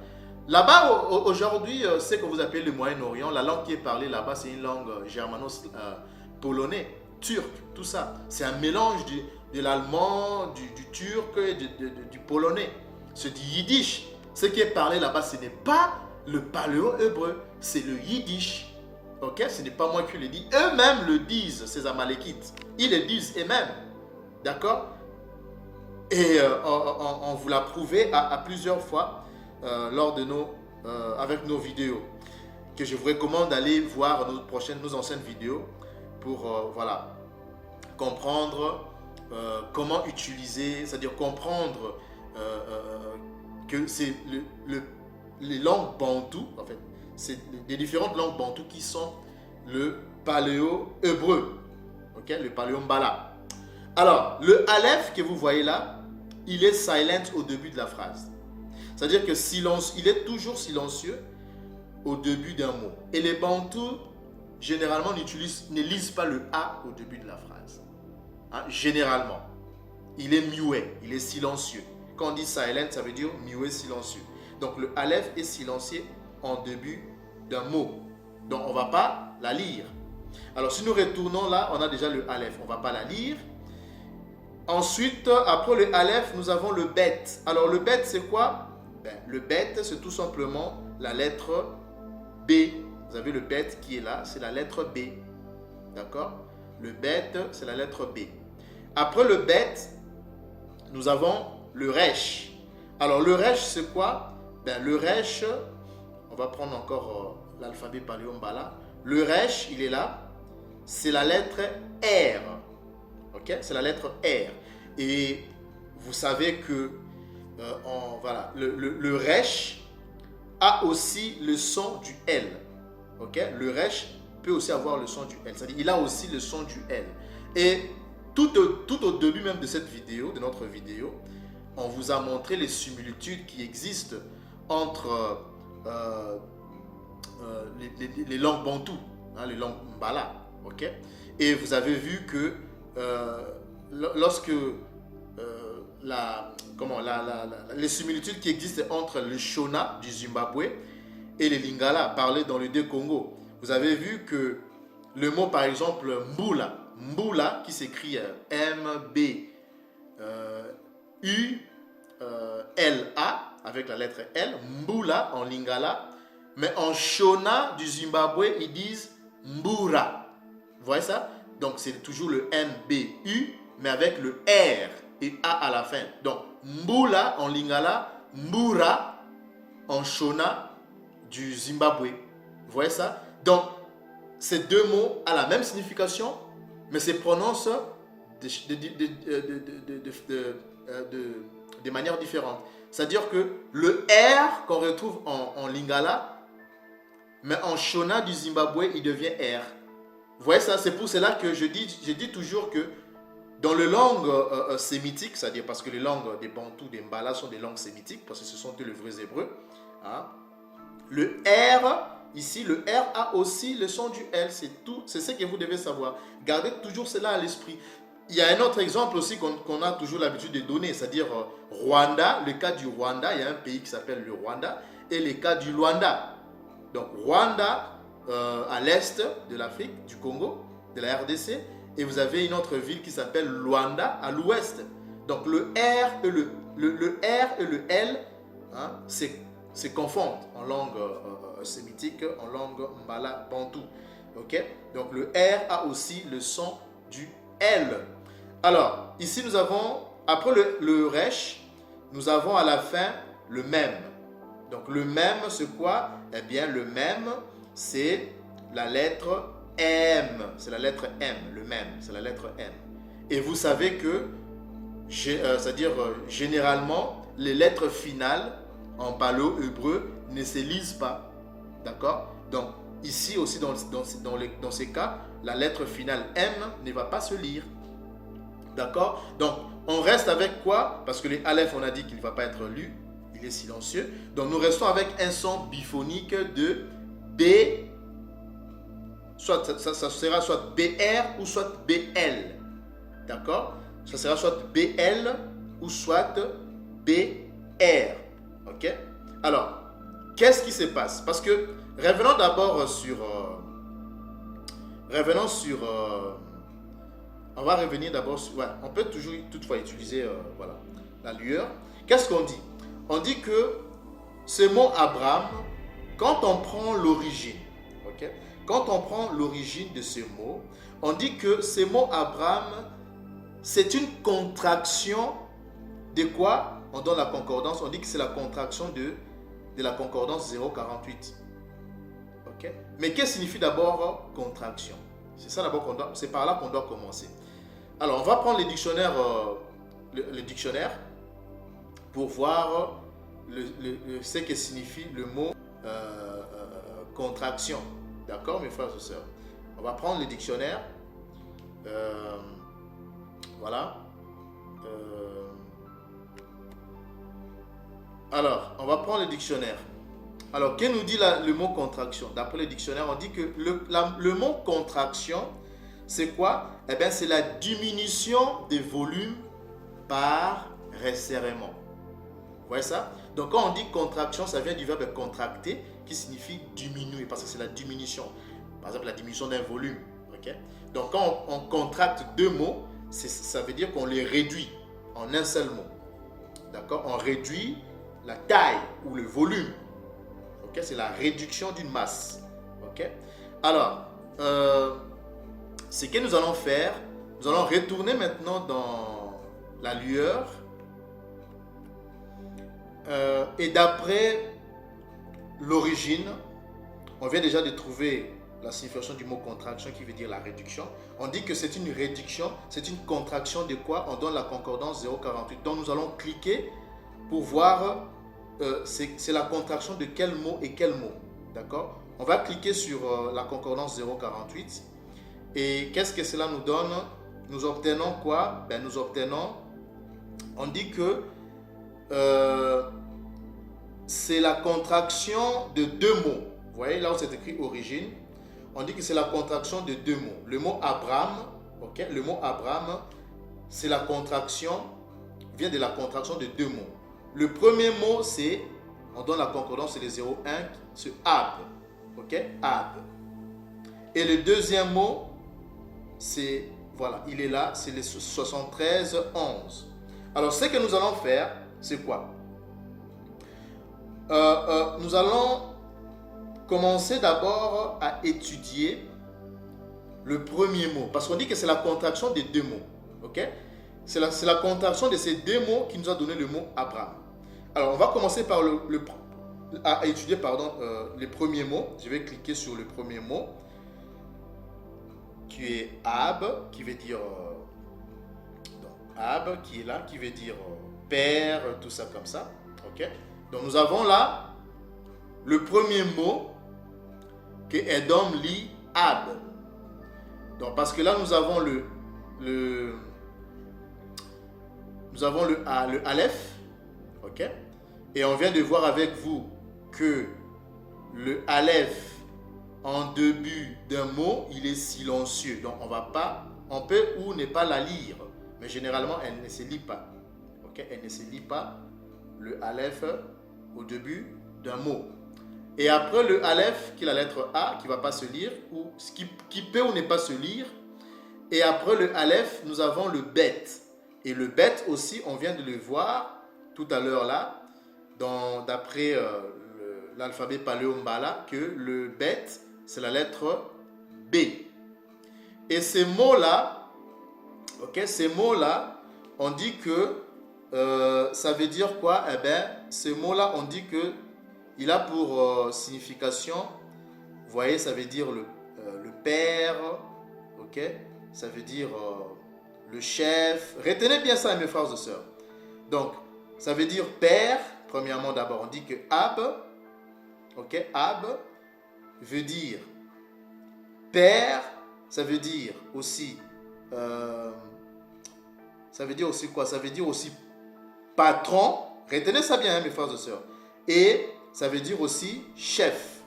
H: Là-bas, aujourd'hui, ce que vous appelez le Moyen-Orient, la langue qui est parlée là-bas, c'est une langue germano-polonais, turc, tout ça. C'est un mélange de l'allemand, du turc et du polonais. C'est du yiddish. Ce qui est parlé là-bas, ce n'est pas le paléo-hébreu, c'est le yiddish. Ok? Ce n'est pas moi qui le dis. Eux-mêmes le disent, ces Amalékites. Ils le disent eux-mêmes. D'accord? Et on vous l'a prouvé à plusieurs fois lors de avec nos vidéos. Que je vous recommande d'aller voir nos anciennes vidéos pour comprendre comment utiliser, c'est-à-dire comprendre que c'est les langues bantoues, en fait, c'est les différentes langues bantoues qui sont le paléo-hébreu, ok, le paléo-mbala. Alors, le Aleph que vous voyez là, il est silent au début de la phrase. C'est-à-dire que il est toujours silencieux au début d'un mot. Et les Bantous, généralement, ne lisent pas le A au début de la phrase. Hein, généralement. Il est muet, il est silencieux. Quand on dit silent, ça veut dire muet, silencieux. Donc le Aleph est silencieux en début d'un mot. Donc on ne va pas la lire. Alors si nous retournons là, on a déjà le Aleph. On ne va pas la lire. Ensuite, après le Aleph, nous avons le Bet. Alors le Bet, c'est quoi? Le Bet, c'est tout simplement la lettre B. Vous avez le Bet qui est là, c'est la lettre B. D'accord? Le Bet, c'est la lettre B. Après le Bet, nous avons le Resh. Alors le Resh, c'est quoi? Le Resh, on va prendre encore l'alphabet paléo-mbala. Le Resh, il est là. C'est la lettre R. Ok? C'est la lettre R. Et vous savez que voilà, le Resh a aussi le son du L. Ok? Le Resh peut aussi avoir le son du L. C'est-à-dire il a aussi le son du L. Et tout au début même de cette vidéo, de notre vidéo, on vous a montré les similitudes qui existent entre les langues bantoues, hein, les langues mbala. Okay? Et vous avez vu que lorsque les similitudes qui existent entre le Shona du Zimbabwe et les Lingala parlés dans le Congo, vous avez vu que le mot par exemple Mbula, Mbula qui s'écrit M-B-U-L-A avec la lettre L, Mbula en Lingala, mais en Shona du Zimbabwe ils disent Mbura. Vous voyez ça? Donc c'est toujours le M-B-U mais avec le R et A à la fin. Donc Mbula en Lingala, Mbura en Shona du Zimbabwe. Vous voyez ça? Donc ces deux mots ont la même signification mais se prononcent de manière différente. C'est-à-dire que le R qu'on retrouve en Lingala, mais en Shona du Zimbabwe, il devient R. Vous voyez ça? C'est pour cela que je dis toujours que dans les langues sémitiques, c'est-à-dire parce que les langues des Bantous, des Mbala sont des langues sémitiques, parce que ce sont les vrais hébreux, hein, le R, ici, le R a aussi le son du L. C'est tout, c'est ce que vous devez savoir. Gardez toujours cela à l'esprit. Il y a un autre exemple aussi qu'on a toujours l'habitude de donner, c'est-à-dire Rwanda, le cas du Rwanda, il y a un pays qui s'appelle le Rwanda, et le cas du Luanda. Donc Rwanda, à l'est de l'Afrique, du Congo, de la RDC, et vous avez une autre ville qui s'appelle Luanda, à l'ouest. Donc le R et le R et le L hein, se confondent en langue sémitique, en langue mbala bantou. Ok? Donc le R a aussi le son du L. Alors, ici nous avons, après le Resh, nous avons à la fin le Même. Donc le Même, c'est quoi? Eh bien, le Même, c'est la lettre M. C'est la lettre M, le Même, c'est la lettre M. Et vous savez que, c'est-à-dire généralement, les lettres finales en paléo-hébreu ne se lisent pas. D'accord? Donc, ici aussi, dans ces cas, la lettre finale M ne va pas se lire. D'accord? Donc, on reste avec quoi? Parce que les Aleph, on a dit qu'il ne va pas être lu. Il est silencieux. Donc, nous restons avec un son biphonique de B. Soit, ça sera soit BR ou soit BL. D'accord? Ça sera soit BL ou soit BR. Ok? Alors, qu'est-ce qui se passe? Parce que, revenons d'abord sur... on va revenir d'abord sur... Ouais, on peut toujours toutefois utiliser voilà, la lueur. Qu'est-ce qu'on dit? On dit que ce mot Abraham, quand on prend l'origine, ok? Quand on prend l'origine de ce mot, on dit que ce mot Abraham, c'est une contraction de quoi? On donne la concordance, on dit que c'est la contraction de la concordance 0,48. Ok? Mais qu'est-ce que signifie d'abord contraction? C'est ça d'abord c'est par là qu'on doit commencer. Alors, on va prendre le dictionnaire pour voir ce que signifie le mot contraction. D'accord, mes frères et sœurs? On va prendre le dictionnaire. Voilà. Alors, on va prendre le dictionnaire. Alors, que nous dit le mot contraction? D'après le dictionnaire, on dit que le mot contraction, c'est quoi? Eh bien, c'est la diminution des volumes par resserrement. Vous voyez ça? Donc, quand on dit contraction, ça vient du verbe contracter, qui signifie diminuer, parce que c'est la diminution. Par exemple, la diminution d'un volume. Okay? Donc, quand on contracte deux mots, ça veut dire qu'on les réduit en un seul mot. D'accord? On réduit la taille ou le volume. Okay? C'est la réduction d'une masse. Okay? Alors, ce que nous allons faire, nous allons retourner maintenant dans la lueur. Et d'après l'origine, on vient déjà de trouver la signification du mot contraction qui veut dire la réduction. On dit que c'est une réduction, c'est une contraction de quoi? On donne la concordance 0,48. Donc nous allons cliquer pour voir c'est la contraction de quel mot et quel mot. D'accord? On va cliquer sur la concordance 0,48. Et qu'est-ce que cela nous donne? Nous obtenons quoi? Ben, nous obtenons, on dit que c'est la contraction de deux mots. Vous voyez là où c'est écrit origine, on dit que c'est la contraction de deux mots. Le mot Abraham, ok, le mot Abraham, c'est la contraction, vient de la contraction de deux mots. Le premier mot, c'est, on donne la concordance, c'est le 0,1, c'est Ab, ok, Ab. Et le deuxième mot, c'est, voilà, il est là, c'est le 73,11. Alors, ce que nous allons faire, c'est quoi? Nous allons commencer d'abord à étudier le premier mot. Parce qu'on dit que c'est la contraction des deux mots. Ok? C'est la contraction de ces deux mots qui nous a donné le mot Abraham. Alors, on va commencer par à étudier les premiers mots. Je vais cliquer sur le premier mot qui est Ab, qui veut dire Ab, qui est là, qui veut dire père, tout ça comme ça. Ok? Donc nous avons là le premier mot que Edom lit Ab. Donc parce que là nous avons le Aleph, ok? Et on vient de voir avec vous que le Aleph en début d'un mot, il est silencieux. Donc on peut ou ne pas la lire, mais généralement elle ne se lit pas. Ok? Elle ne se lit pas le Aleph au début d'un mot. Et après le Aleph, qui est la lettre A, qui ne va pas se lire, ou qui peut ou ne pas se lire. Et après le Aleph, nous avons le Bet. Et le Bet aussi, on vient de le voir tout à l'heure là, d'après l'alphabet Paléo-Mbala, que le Bet, c'est la lettre B. Et ces mots-là, ok, ces mots-là, on dit que ça veut dire quoi? Eh bien, ce mot-là, on dit que il a pour signification, vous voyez, ça veut dire le père, ok? Ça veut dire le chef. Retenez bien ça, mes frères et sœurs. Donc, ça veut dire père, premièrement d'abord. On dit que Ab, ok? Ab veut dire père, ça veut dire aussi quoi? Ça veut dire aussi patron. Retenez ça bien, mes frères et sœurs. Et ça veut dire aussi chef.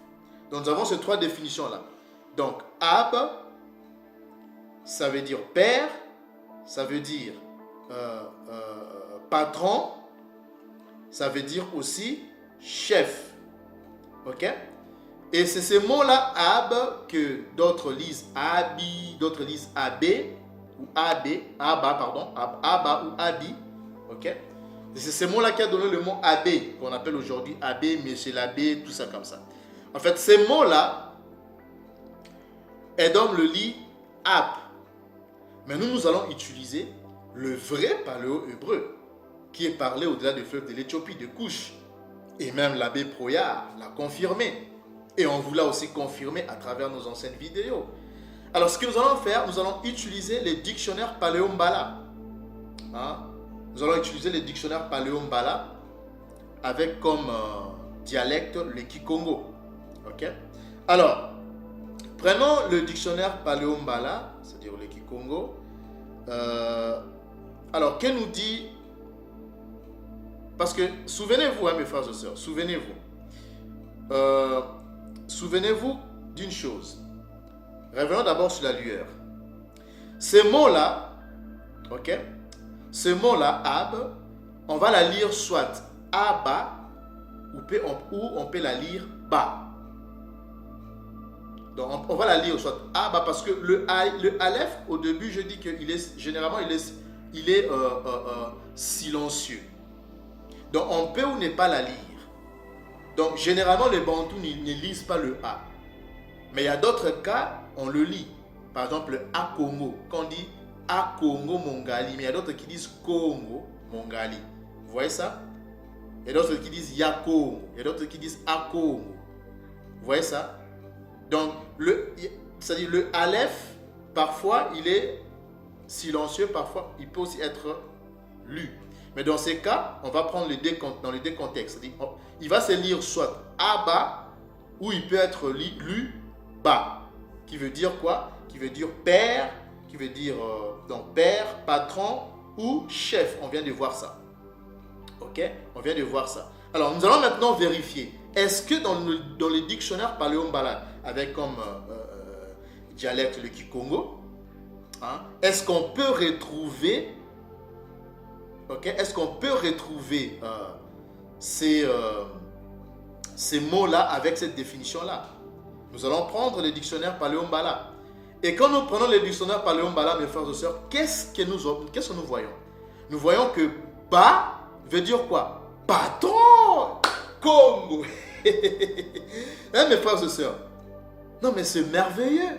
H: Donc nous avons ces trois définitions-là. Donc Ab, ça veut dire père, ça veut dire patron, ça veut dire aussi chef. Ok? Et c'est ces mots-là, Ab, que d'autres lisent Abi, d'autres lisent Abé, ou Abba ou Abi. Ok? Et c'est ce mot-là qui a donné le mot abbé, qu'on appelle aujourd'hui abbé, monsieur l'abbé, tout ça comme ça. En fait, ces mots-là, Edom le lit Ab. Mais nous allons utiliser le vrai paléo-hébreu, qui est parlé au-delà du fleuve de l'Éthiopie, de Couche. Et même l'abbé Proyard l'a confirmé. Et on vous l'a aussi confirmé à travers nos anciennes vidéos. Alors, ce que nous allons faire, nous allons utiliser les dictionnaires Paléo-Mbala. Nous allons utiliser les dictionnaires Paléo-Mbala avec comme dialecte le Kikongo. Ok? Alors, prenons le dictionnaire Paléo-Mbala, c'est-à-dire le Kikongo. Alors, que nous dit... Parce que, souvenez-vous, mes frères et sœurs, souvenez-vous. souvenez-vous d'une chose. Revenons d'abord sur la lueur. Ce mot-là, ok? Ce mot-là, ab, on va la lire soit aba ou on peut la lire ba. Donc on va la lire soit aba parce que le aleph au début je dis qu'il est généralement il est silencieux. Donc on peut ou ne pas la lire. Donc généralement les bantous ne lisent pas le a. Mais il y a d'autres cas, on le lit. Par exemple, le A-Congo. Quand on dit A-Congo Mongali, mais il y a d'autres qui disent Congo Mongali. Vous voyez ça? Il y a d'autres qui disent Yakongo. Il y a d'autres qui disent A-Congo. Vous voyez ça? Donc, c'est-à-dire le Aleph, parfois, il est silencieux, parfois, il peut aussi être lu. Mais dans ces cas, on va prendre dans les deux contextes. C'est-à-dire, il va se lire soit Aba, ou il peut être lu Ba. Qui veut dire quoi? Qui veut dire père, qui veut dire donc père, patron ou chef. On vient de voir ça. Ok? On vient de voir ça. Alors, nous allons maintenant vérifier. Est-ce que dans le dictionnaire Paléombala, avec comme dialecte le Kikongo, hein, est-ce qu'on peut retrouver, ok? Est-ce qu'on peut retrouver ces mots-là avec cette définition-là? Nous allons prendre le dictionnaire Paléombala. Et quand nous prenons le dictionnaire Paléombala, mes frères et sœurs, qu'est-ce que nous voyons? Nous voyons que ba veut dire quoi? Patron! Congo! Hein, mes frères et sœurs? Non, mais c'est merveilleux.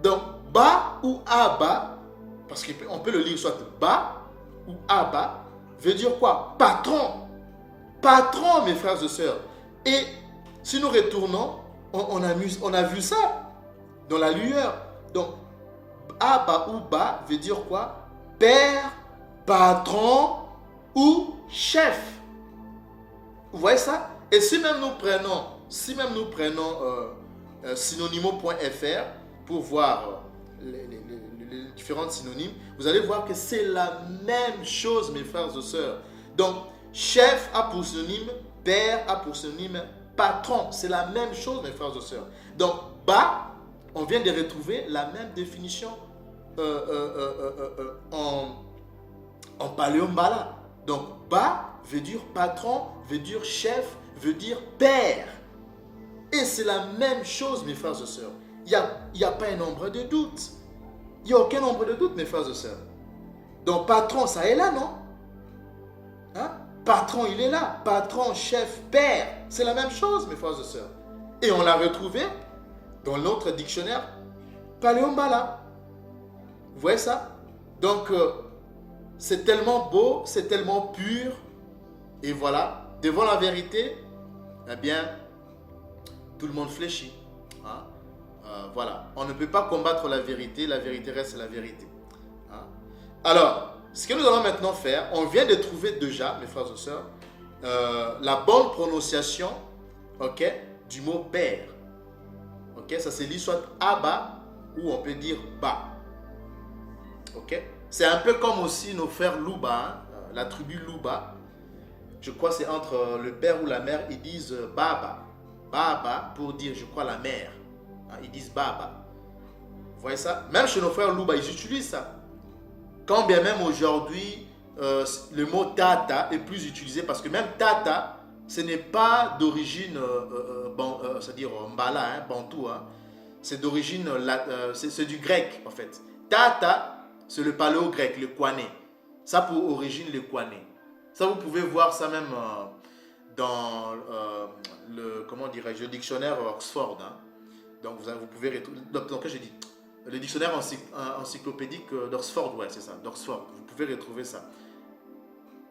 H: Donc, ba ou aba, parce qu'on peut le lire soit ba ou aba, veut dire quoi? Patron! Patron, mes frères et sœurs. Et si nous retournons, on a vu ça dans la lueur. Donc, aba ou ba veut dire quoi? Père, patron ou chef. Vous voyez ça? Et si même nous prenons synonymo.fr pour voir les différents synonymes, vous allez voir que c'est la même chose, mes frères et sœurs. Donc, chef a pour synonyme, père a pour synonyme, patron. C'est la même chose, mes frères et sœurs. Donc, ba, on vient de retrouver la même définition en Paléombala. Donc, ba veut dire patron, veut dire chef, veut dire père. Et c'est la même chose, mes frères et sœurs. Il n'y a pas un nombre de doute. Il n'y a aucun nombre de doute, mes frères et sœurs. Donc, patron, ça est là, non? Hein? Patron, il est là. Patron, chef, père. C'est la même chose, mes frères et sœurs. Et on l'a retrouvé dans notre dictionnaire Paléombala. Vous voyez ça? Donc, c'est tellement beau, c'est tellement pur. Et voilà, devant la vérité, eh bien, tout le monde fléchit. Hein? Voilà, on ne peut pas combattre la vérité reste la vérité. Hein? Alors, ce que nous allons maintenant faire, on vient de trouver déjà, mes frères et sœurs, la bonne prononciation, ok, du mot père. Ok, ça se lit soit aba ou on peut dire ba. Ok, c'est un peu comme aussi nos frères Luba, hein, la tribu Luba. Je crois que c'est entre le père ou la mère, ils disent baba. Baba pour dire, je crois, la mère. Hein, ils disent baba. Vous voyez ça? Même chez nos frères Luba, ils utilisent ça. Quand bien même aujourd'hui, le mot tata est plus utilisé parce que même tata, ce n'est pas d'origine, c'est-à-dire mbala, hein, bantou. Hein. C'est d'origine, c'est du grec en fait. Tata, c'est le paléo-grec, le kwané. Ça pour origine le kwané. Ça vous pouvez voir ça même dans le dictionnaire Oxford. Hein. Donc vous pouvez retrouver. Donc j'ai dit le dictionnaire encyclopédique d'Oxford, ouais c'est ça, d'Oxford. Vous pouvez retrouver ça.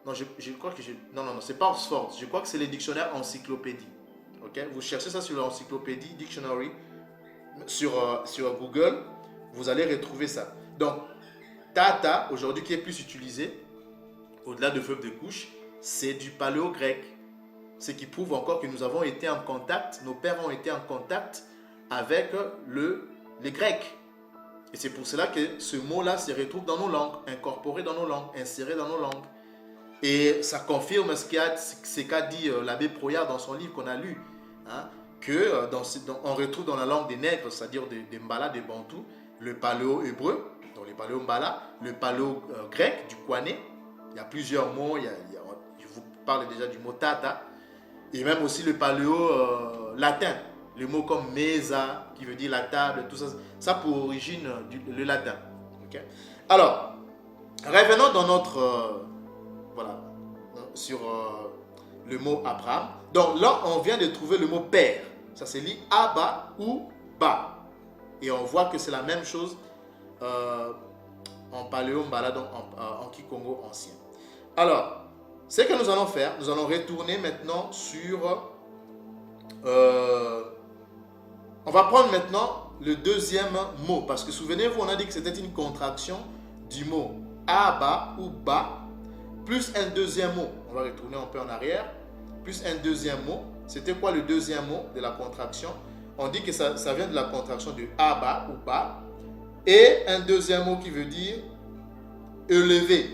H: Non, je crois que non, c'est pas Oxford. Je crois que c'est les dictionnaires encyclopédie. Ok, vous cherchez ça sur l'encyclopédie dictionary sur Google, vous allez retrouver ça. Donc tata aujourd'hui qui est plus utilisé au-delà de feuilles de couche, c'est du paléo-grec. Ce qui prouve encore que nous avons été en contact, nos pères ont été en contact avec les Grecs. Et c'est pour cela que ce mot-là se retrouve dans nos langues, incorporé dans nos langues, inséré dans nos langues. Et ça confirme ce qu'a dit l'abbé Proyard dans son livre qu'on a lu. Hein? que on retrouve dans la langue des nègres, c'est-à-dire des Mbala, des Bantous, le paléo-hébreu, donc les paléo-Mbala, le paléo-grec, du Kwané. Il y a plusieurs mots, je vous parle déjà du mot tata, et même aussi le paléo-latin, le mot comme mesa, qui veut dire la table, tout ça, ça pour origine le latin. Okay? Alors, revenons dans notre, sur le mot Abraham. Donc là, on vient de trouver le mot père. Ça se lit Aba ou Ba. Et on voit que c'est la même chose en paléo-mbala, donc en Kikongo ancien. Alors, ce que nous allons faire, nous allons retourner maintenant sur... on va prendre maintenant le deuxième mot. Parce que souvenez-vous, on a dit que c'était une contraction du mot Aba ou Ba, plus un deuxième mot. On va retourner un peu en arrière. Plus un deuxième mot. C'était quoi le deuxième mot de la contraction? On dit que ça vient de la contraction de Aba ou Ba. Et un deuxième mot qui veut dire élevé.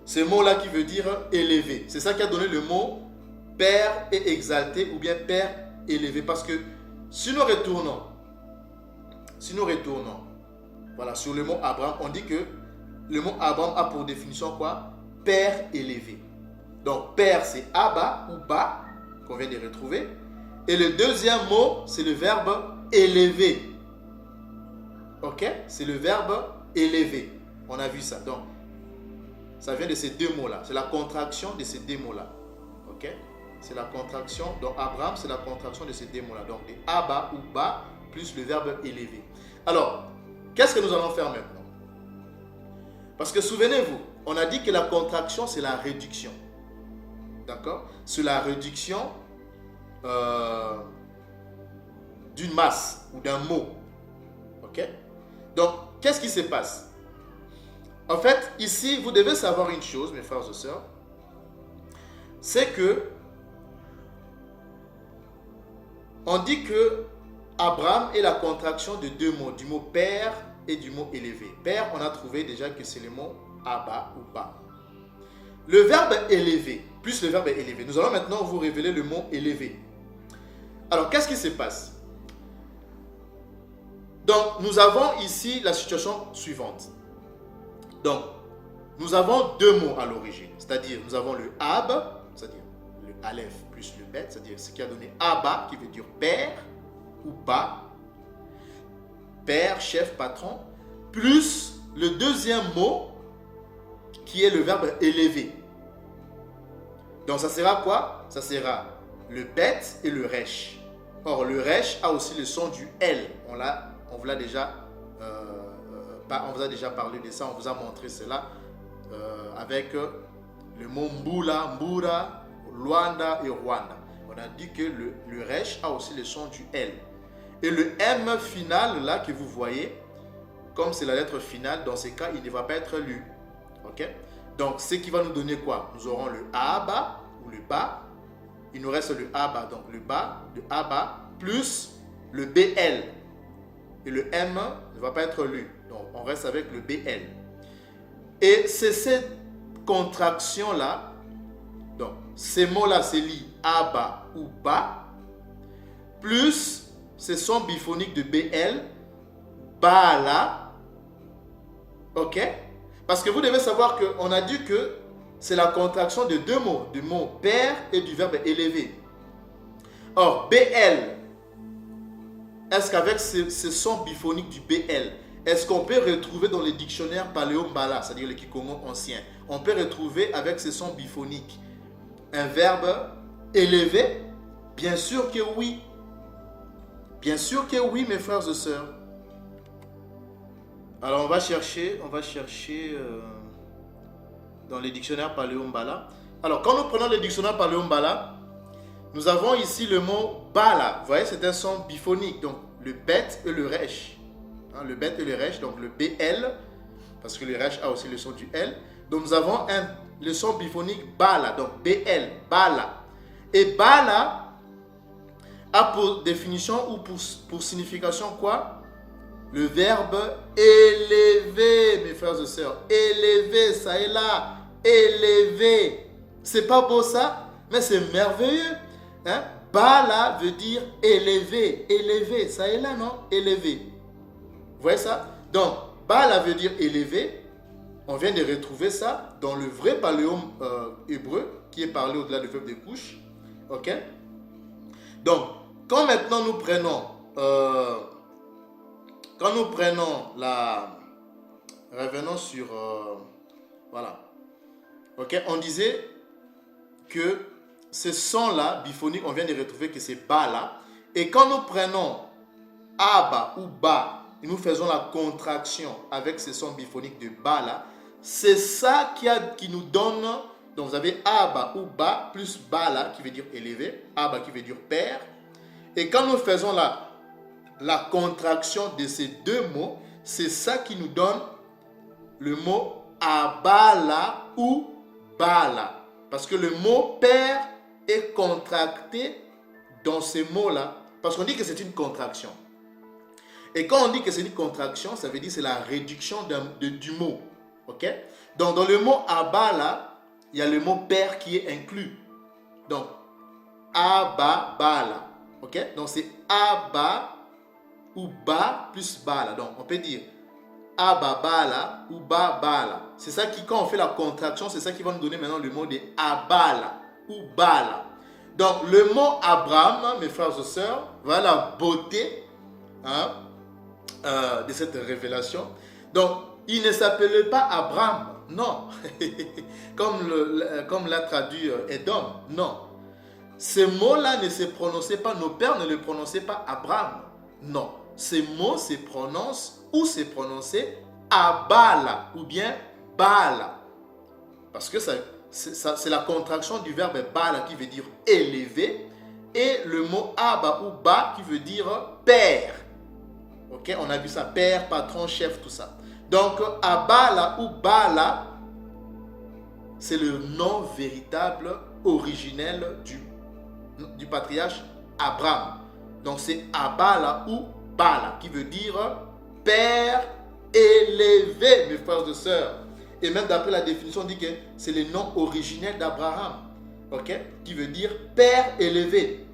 H: Ce mot-là qui veut dire élevé. C'est ça qui a donné le mot père et exalté ou bien père élevé. Parce que si nous retournons voilà, sur le mot Abraham, on dit que le mot Abraham a pour définition quoi? Père élevé. Donc père c'est Aba ou Ba qu'on vient de retrouver. Et le deuxième mot c'est le verbe élevé. Ok? C'est le verbe élevé. On a vu ça. Donc ça vient de ces deux mots-là. C'est la contraction de ces deux mots-là. Ok? C'est la contraction. Donc Abraham c'est la contraction de ces deux mots-là. Donc de Aba ou Ba plus le verbe élevé. Alors, qu'est-ce que nous allons faire maintenant? Parce que souvenez-vous, on a dit que la contraction c'est la réduction. D'accord? C'est la réduction d'une masse ou d'un mot. Ok? Donc, qu'est-ce qui se passe? En fait, ici, vous devez savoir une chose, mes frères et sœurs, c'est que on dit que Abraham est la contraction de deux mots, du mot père et du mot élevé. Père, on a trouvé déjà que c'est le mot Aba ou Ba. Le verbe élevé, plus le verbe élevé. Nous allons maintenant vous révéler le mot élevé. Alors, qu'est-ce qui se passe? Donc, nous avons ici la situation suivante. Donc, nous avons deux mots à l'origine. C'est-à-dire, nous avons le Ab, c'est-à-dire le Aleph plus le Bet, c'est-à-dire ce qui a donné Aba, qui veut dire père, ou Ba, père, chef, patron, plus le deuxième mot, qui est le verbe élevé. Donc, ça sera quoi? Ça sera le Bet et le Resh. Or, le Resh a aussi le son du L. On vous a déjà parlé de ça, on vous a montré cela avec le mot Mbula, Mbura, Luanda et Rwanda. On a dit que le Resh a aussi le son du L. Et le M final, là, que vous voyez, comme c'est la lettre finale, dans ces cas, il ne va pas être lu. Ok? Donc, ce qui va nous donner quoi? Nous aurons le Aba ou le Ba. Il nous reste le Aba, donc le Ba, le Aba, plus le BL. Et le M ne va pas être lu. Donc, on reste avec le BL. Et c'est cette contraction-là. Donc, ces mots-là, c'est lit Aba ou Ba, plus ce son biphonique de BL, Bala. Ok? Parce que vous devez savoir qu'on a dit que c'est la contraction de deux mots, du mot père et du verbe élevé. Or, BL, est-ce qu'avec ce son biphonique du BL, est-ce qu'on peut retrouver dans les dictionnaires paléo-mbala, c'est-à-dire le Kikongo ancien, on peut retrouver avec ce son biphonique un verbe élevé? Bien sûr que oui. Bien sûr que oui, mes frères et sœurs. Alors, on va chercher dans les dictionnaires paléo-mbala. Alors, quand nous prenons les dictionnaires paléo-mbala, nous avons ici le mot bala. Vous voyez, c'est un son biphonique. Donc, le bet et le resh. Hein, le bet et le resh, donc le BL, parce que le resh a aussi le son du L. Donc, nous avons le son biphonique bala, donc BL, bala. Et bala a pour définition ou pour signification quoi? Le verbe élever, mes frères et sœurs. Élever, ça est là. Élever. C'est pas beau ça? Mais c'est merveilleux. Hein? Bala veut dire élevé. Élevé, ça est là, non? Élevé. Vous voyez ça? Donc, Bala veut dire élevé. On vient de retrouver ça dans le vrai paléome hébreu qui est parlé au-delà du verbe de couche. Ok? Donc, quand maintenant nous prenons la... Revenons sur... voilà. Ok? On disait que ce son-là, biphonique, on vient de retrouver que c'est Bala. Et quand nous prenons Aba ou Ba, et nous faisons la contraction avec ce son biphonique de Bala, c'est ça qui nous donne... Donc vous avez Aba ou Ba plus Bala qui veut dire élevé, Aba qui veut dire père. Et quand nous faisons la contraction de ces deux mots, c'est ça qui nous donne le mot Abala ou Bala. Parce que le mot père est contracté dans ces mots-là. Parce qu'on dit que c'est une contraction. Et quand on dit que c'est une contraction, ça veut dire que c'est la réduction du mot. Ok? Donc dans le mot Abala, il y a le mot père qui est inclus. Donc, Aba, Bala. Ok? Donc, c'est Aba ou Ba plus Bala. Donc, on peut dire Aba, Bala ou Ba, Bala. C'est ça qui, quand on fait la contraction, c'est ça qui va nous donner maintenant le mot de Abala ou Bala. Donc, le mot Abraham, mes frères et sœurs, voilà la beauté de cette révélation. Donc, il ne s'appelait pas Abraham. Non, comme l'a traduit Edom, non. Ces mots-là ne se prononçaient pas, nos pères ne le prononçaient pas Abraham. Non, ces mots se prononcent ou se prononçaient Abala ou bien Bala. Parce que c'est la contraction du verbe Bala qui veut dire élevé et le mot Aba ou Ba qui veut dire père. Ok, on a vu ça, père, patron, chef, tout ça. Donc, Abala ou Bala, c'est le nom véritable, originel du patriarche Abraham. Donc, c'est Abala ou Bala, qui veut dire père élevé, mes frères et sœurs. Et même d'après la définition, on dit que c'est le nom originel d'Abraham, ok, qui veut dire père élevé.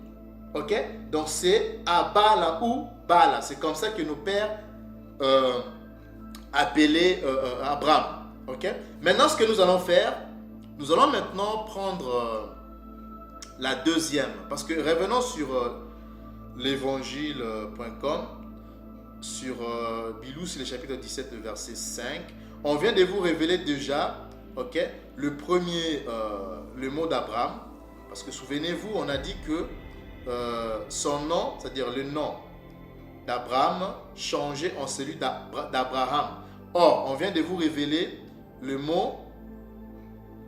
H: Ok, donc c'est Abala ou Bala. C'est comme ça que nos pères appelé Abraham. Ok. Maintenant, ce que nous allons faire, nous allons maintenant prendre la deuxième. Parce que revenons sur l'évangile.com, sur Bilou, c'est le chapitre 17, verset 5. On vient de vous révéler déjà, ok, le premier, le mot d'Abraham. Parce que souvenez-vous, on a dit que son nom, c'est-à-dire le nom d'Abraham changé en celui d'Abraham. Or, on vient de vous révéler le mot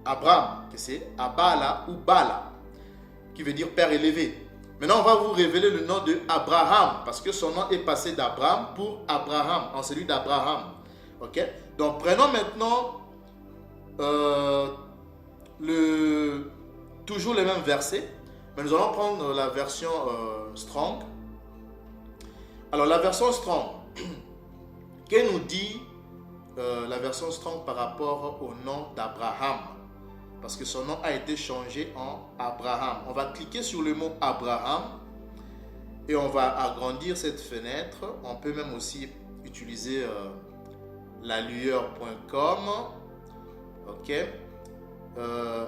H: Abraham, que c'est Abala ou Bala, qui veut dire père élevé. Maintenant, on va vous révéler le nom de Abraham, parce que son nom est passé d'Abraham pour Abraham, en celui d'Abraham. Ok? Donc, prenons maintenant toujours les mêmes versets, mais nous allons prendre la version Strong. Alors, la version Strong, que nous dit la version Strong par rapport au nom d'Abraham? Parce que son nom a été changé en Abraham. On va cliquer sur le mot Abraham et on va agrandir cette fenêtre. On peut même aussi utiliser lalueur.com. Ok.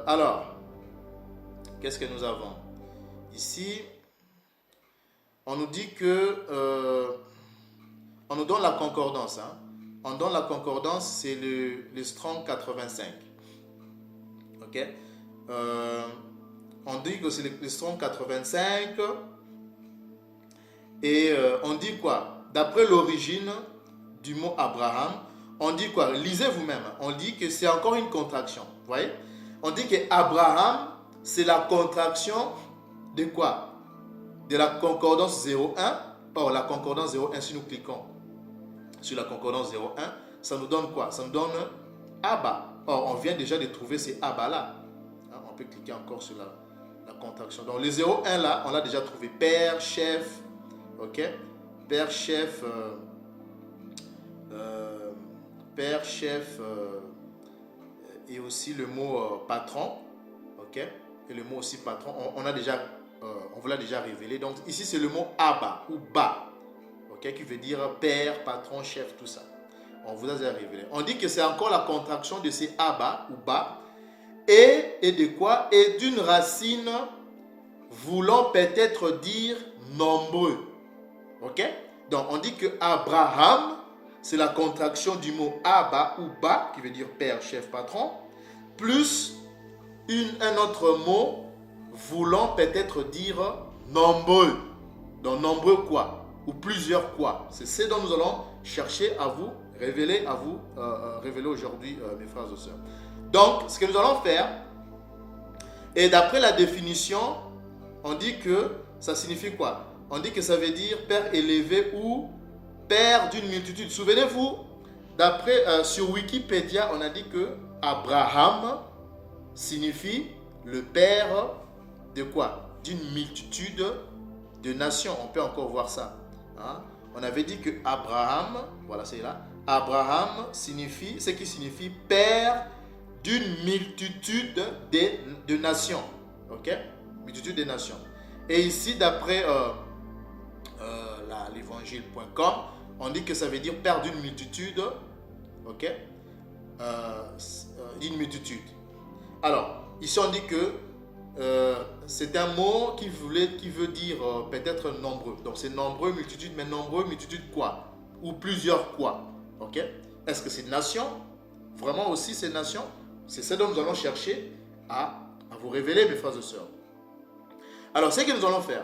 H: Alors, qu'est-ce que nous avons ici? On nous dit que on nous donne la concordance. Hein. On donne la concordance, c'est le Strong 85. Ok. On dit que c'est le Strong 85. Et on dit quoi? D'après l'origine du mot Abraham, on dit quoi? Lisez vous-même. On dit que c'est encore une contraction. Vous voyez? On dit que Abraham, c'est la contraction de quoi? De la concordance 01. Or, la concordance 01, si nous cliquons sur la concordance 01, ça nous donne quoi? Ça nous donne Abba. Or, on vient déjà de trouver ces Abba là. On peut cliquer encore sur la contraction. Donc, les 01 là, on l'a déjà trouvé. Père, chef, ok? Père, chef, père, chef, et aussi le mot patron, ok? Et le mot aussi patron, on a déjà on vous l'a déjà révélé. Donc ici, c'est le mot Abba ou Ba, okay, qui veut dire père, patron, chef, tout ça. On vous a déjà révélé. On dit que c'est encore la contraction de ces Abba ou Ba. Et de quoi? Et d'une racine voulant peut-être dire nombreux. Ok? Donc on dit que Abraham, c'est la contraction du mot Abba ou Ba, qui veut dire père, chef, patron, plus un autre mot voulant peut-être dire nombreux. Donc nombreux quoi? Ou plusieurs quoi? C'est ce dont nous allons chercher à vous révéler, aujourd'hui, mes frères et sœurs. Donc, ce que nous allons faire, et d'après la définition, on dit que ça signifie quoi? On dit que ça veut dire père élevé ou père d'une multitude. Souvenez-vous, d'après sur Wikipédia, on a dit que Abraham signifie le père de quoi? D'une multitude de nations. On peut encore voir ça. Hein? On avait dit que Abraham, voilà c'est là, Abraham signifie, ce qui signifie père d'une multitude de nations. Ok? Multitude de nations. Et ici, d'après l'évangile.com, on dit que ça veut dire père d'une multitude. Ok? D'une multitude. Alors, ici on dit que c'est un mot qui veut dire peut-être nombreux. Donc c'est nombreux, multitude, mais nombreux, multitude quoi? Ou plusieurs quoi? Ok? Est-ce que c'est nation? Vraiment aussi c'est nation? C'est ce dont nous allons chercher à vous révéler, mes frères et sœurs. Alors, ce que nous allons faire,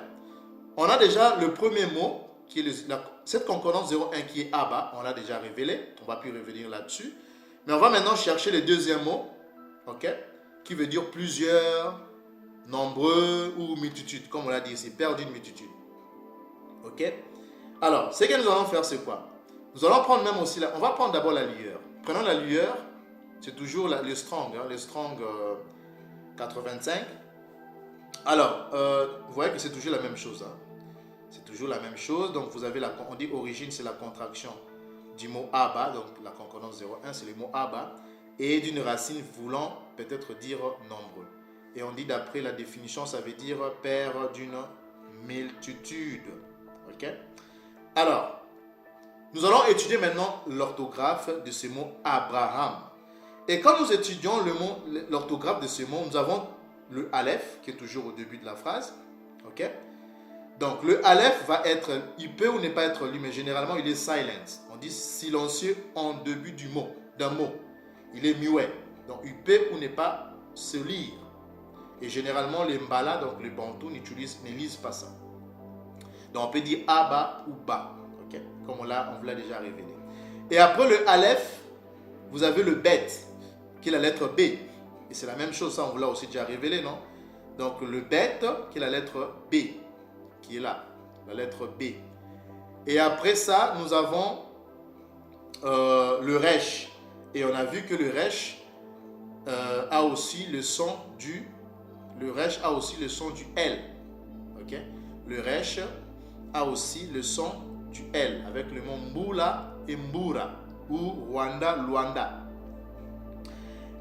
H: on a déjà le premier mot, qui est cette concordance 01 qui est Abba, on l'a déjà révélé, on va plus revenir là-dessus. Mais on va maintenant chercher le deuxième mot, ok, qui veut dire plusieurs, nombreux ou multitude, comme on l'a dit, c'est père d'une multitude. Ok? Alors, ce que nous allons faire, c'est quoi? Nous allons prendre même aussi, on va prendre d'abord la lueur. Prenons la lueur. C'est toujours le Strong, hein, le Strong 85. Alors, vous voyez que c'est toujours la même chose. Hein. C'est toujours la même chose. Donc, vous avez on dit origine, c'est la contraction du mot Abba. Donc, la concordance 01, c'est le mot Abba. Et d'une racine voulant peut-être dire nombreux. Et on dit d'après la définition, ça veut dire père d'une multitude. Ok? Alors, nous allons étudier maintenant l'orthographe de ce mot Abraham. Et quand nous étudions l'orthographe de ce mot, nous avons le Aleph, qui est toujours au début de la phrase. Ok? Donc, le Aleph va être, il peut ou ne pas être lu, mais généralement, il est silent. On dit silencieux en début d'un mot. Il est muet. Donc, il peut ou ne pas se lire. Et généralement, les Mbala, donc les Bantous, ne lisent pas ça. Donc, on peut dire Abba ou Ba. Ok? Comme on vous l'a déjà révélé. Et après le Aleph, vous avez le Bet, qui est la lettre B. Et c'est la même chose, ça on vous l'a aussi déjà révélé, non? Donc le Bet, qui est la lettre B, qui est là, la lettre B. Et après ça, nous avons le Resh. Et on a vu que le Resh a aussi le son du... Le Resh a aussi le son du L. Ok? Le Resh a aussi le son du L, avec le mot Mbula et Mbura, ou Rwanda, Luanda.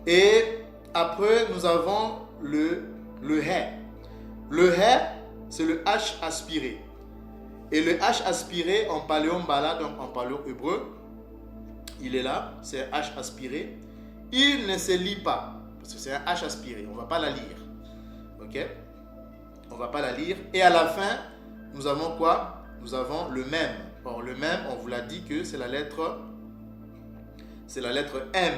H: Et après, nous avons le He. Le He, c'est le H aspiré. Et le H aspiré en paléo-mbala, donc en paléo-hébreu, il est là, c'est un H aspiré. Il ne se lit pas, parce que c'est un H aspiré, on ne va pas la lire. Ok? On ne va pas la lire. Et à la fin, nous avons quoi? Nous avons le même. Or, le même, on vous l'a dit que c'est la lettre M.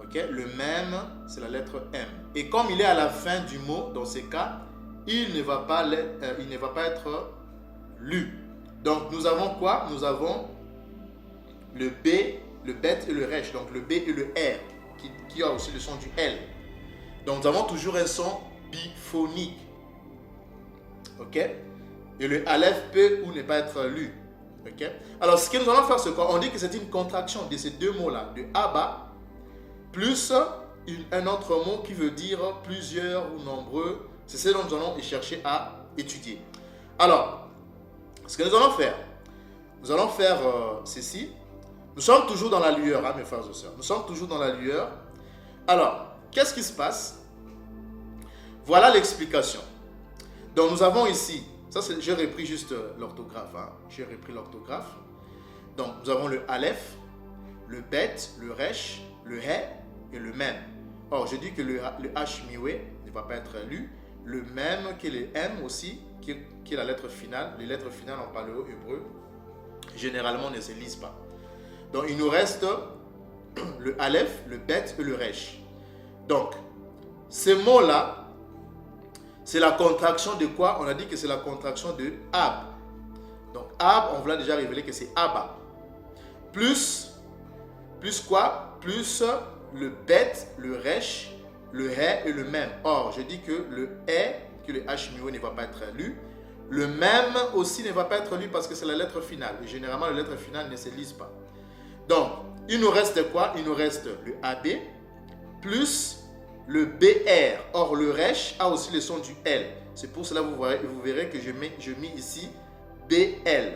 H: Ok? Le même, c'est la lettre M. Et comme il est à la fin du mot, dans ces cas, il ne va pas être lu. Donc, nous avons quoi? Nous avons le B, le Bet et le Resh. Donc, le B et le R, qui a aussi le son du L. Donc, nous avons toujours un son biphonique. Ok? Et le Aleph peut ou ne pas être lu. Ok? Alors, ce que nous allons faire, c'est quoi? On dit que c'est une contraction de ces deux mots-là, de Abba, plus un autre mot qui veut dire plusieurs ou nombreux. C'est ce dont nous allons chercher à étudier. Alors, ce que nous allons faire ceci. Nous sommes toujours dans la lueur, hein, mes frères et sœurs. Nous sommes toujours dans la lueur. Alors, qu'est-ce qui se passe? Voilà l'explication. Donc nous avons ici, ça j'ai repris juste l'orthographe, hein. J'ai repris l'orthographe. Donc nous avons le aleph, le bet, le resh, le he et le mem. Or je dis que le h miwe ne va pas être lu, le mem qui est le m aussi, qui est la lettre finale. Les lettres finales en paléo-hébreu généralement ne se lisent pas. Donc il nous reste le aleph, le bet et le resh. Donc ces mots-là, c'est la contraction de quoi? On a dit que c'est la contraction de ab. Donc ab, on vous l'a déjà révélé que c'est abba. Plus quoi? Plus le bet, le resh, le he et le mem. Or, je dis que le he, que le h miwe ne va pas être lu. Le mem aussi ne va pas être lu parce que c'est la lettre finale. Et généralement, les lettres finales ne se lisent pas. Donc, il nous reste quoi? Il nous reste le ab plus le BR. Or, le resh a aussi le son du L. C'est pour cela que vous verrez que je mets ici BL.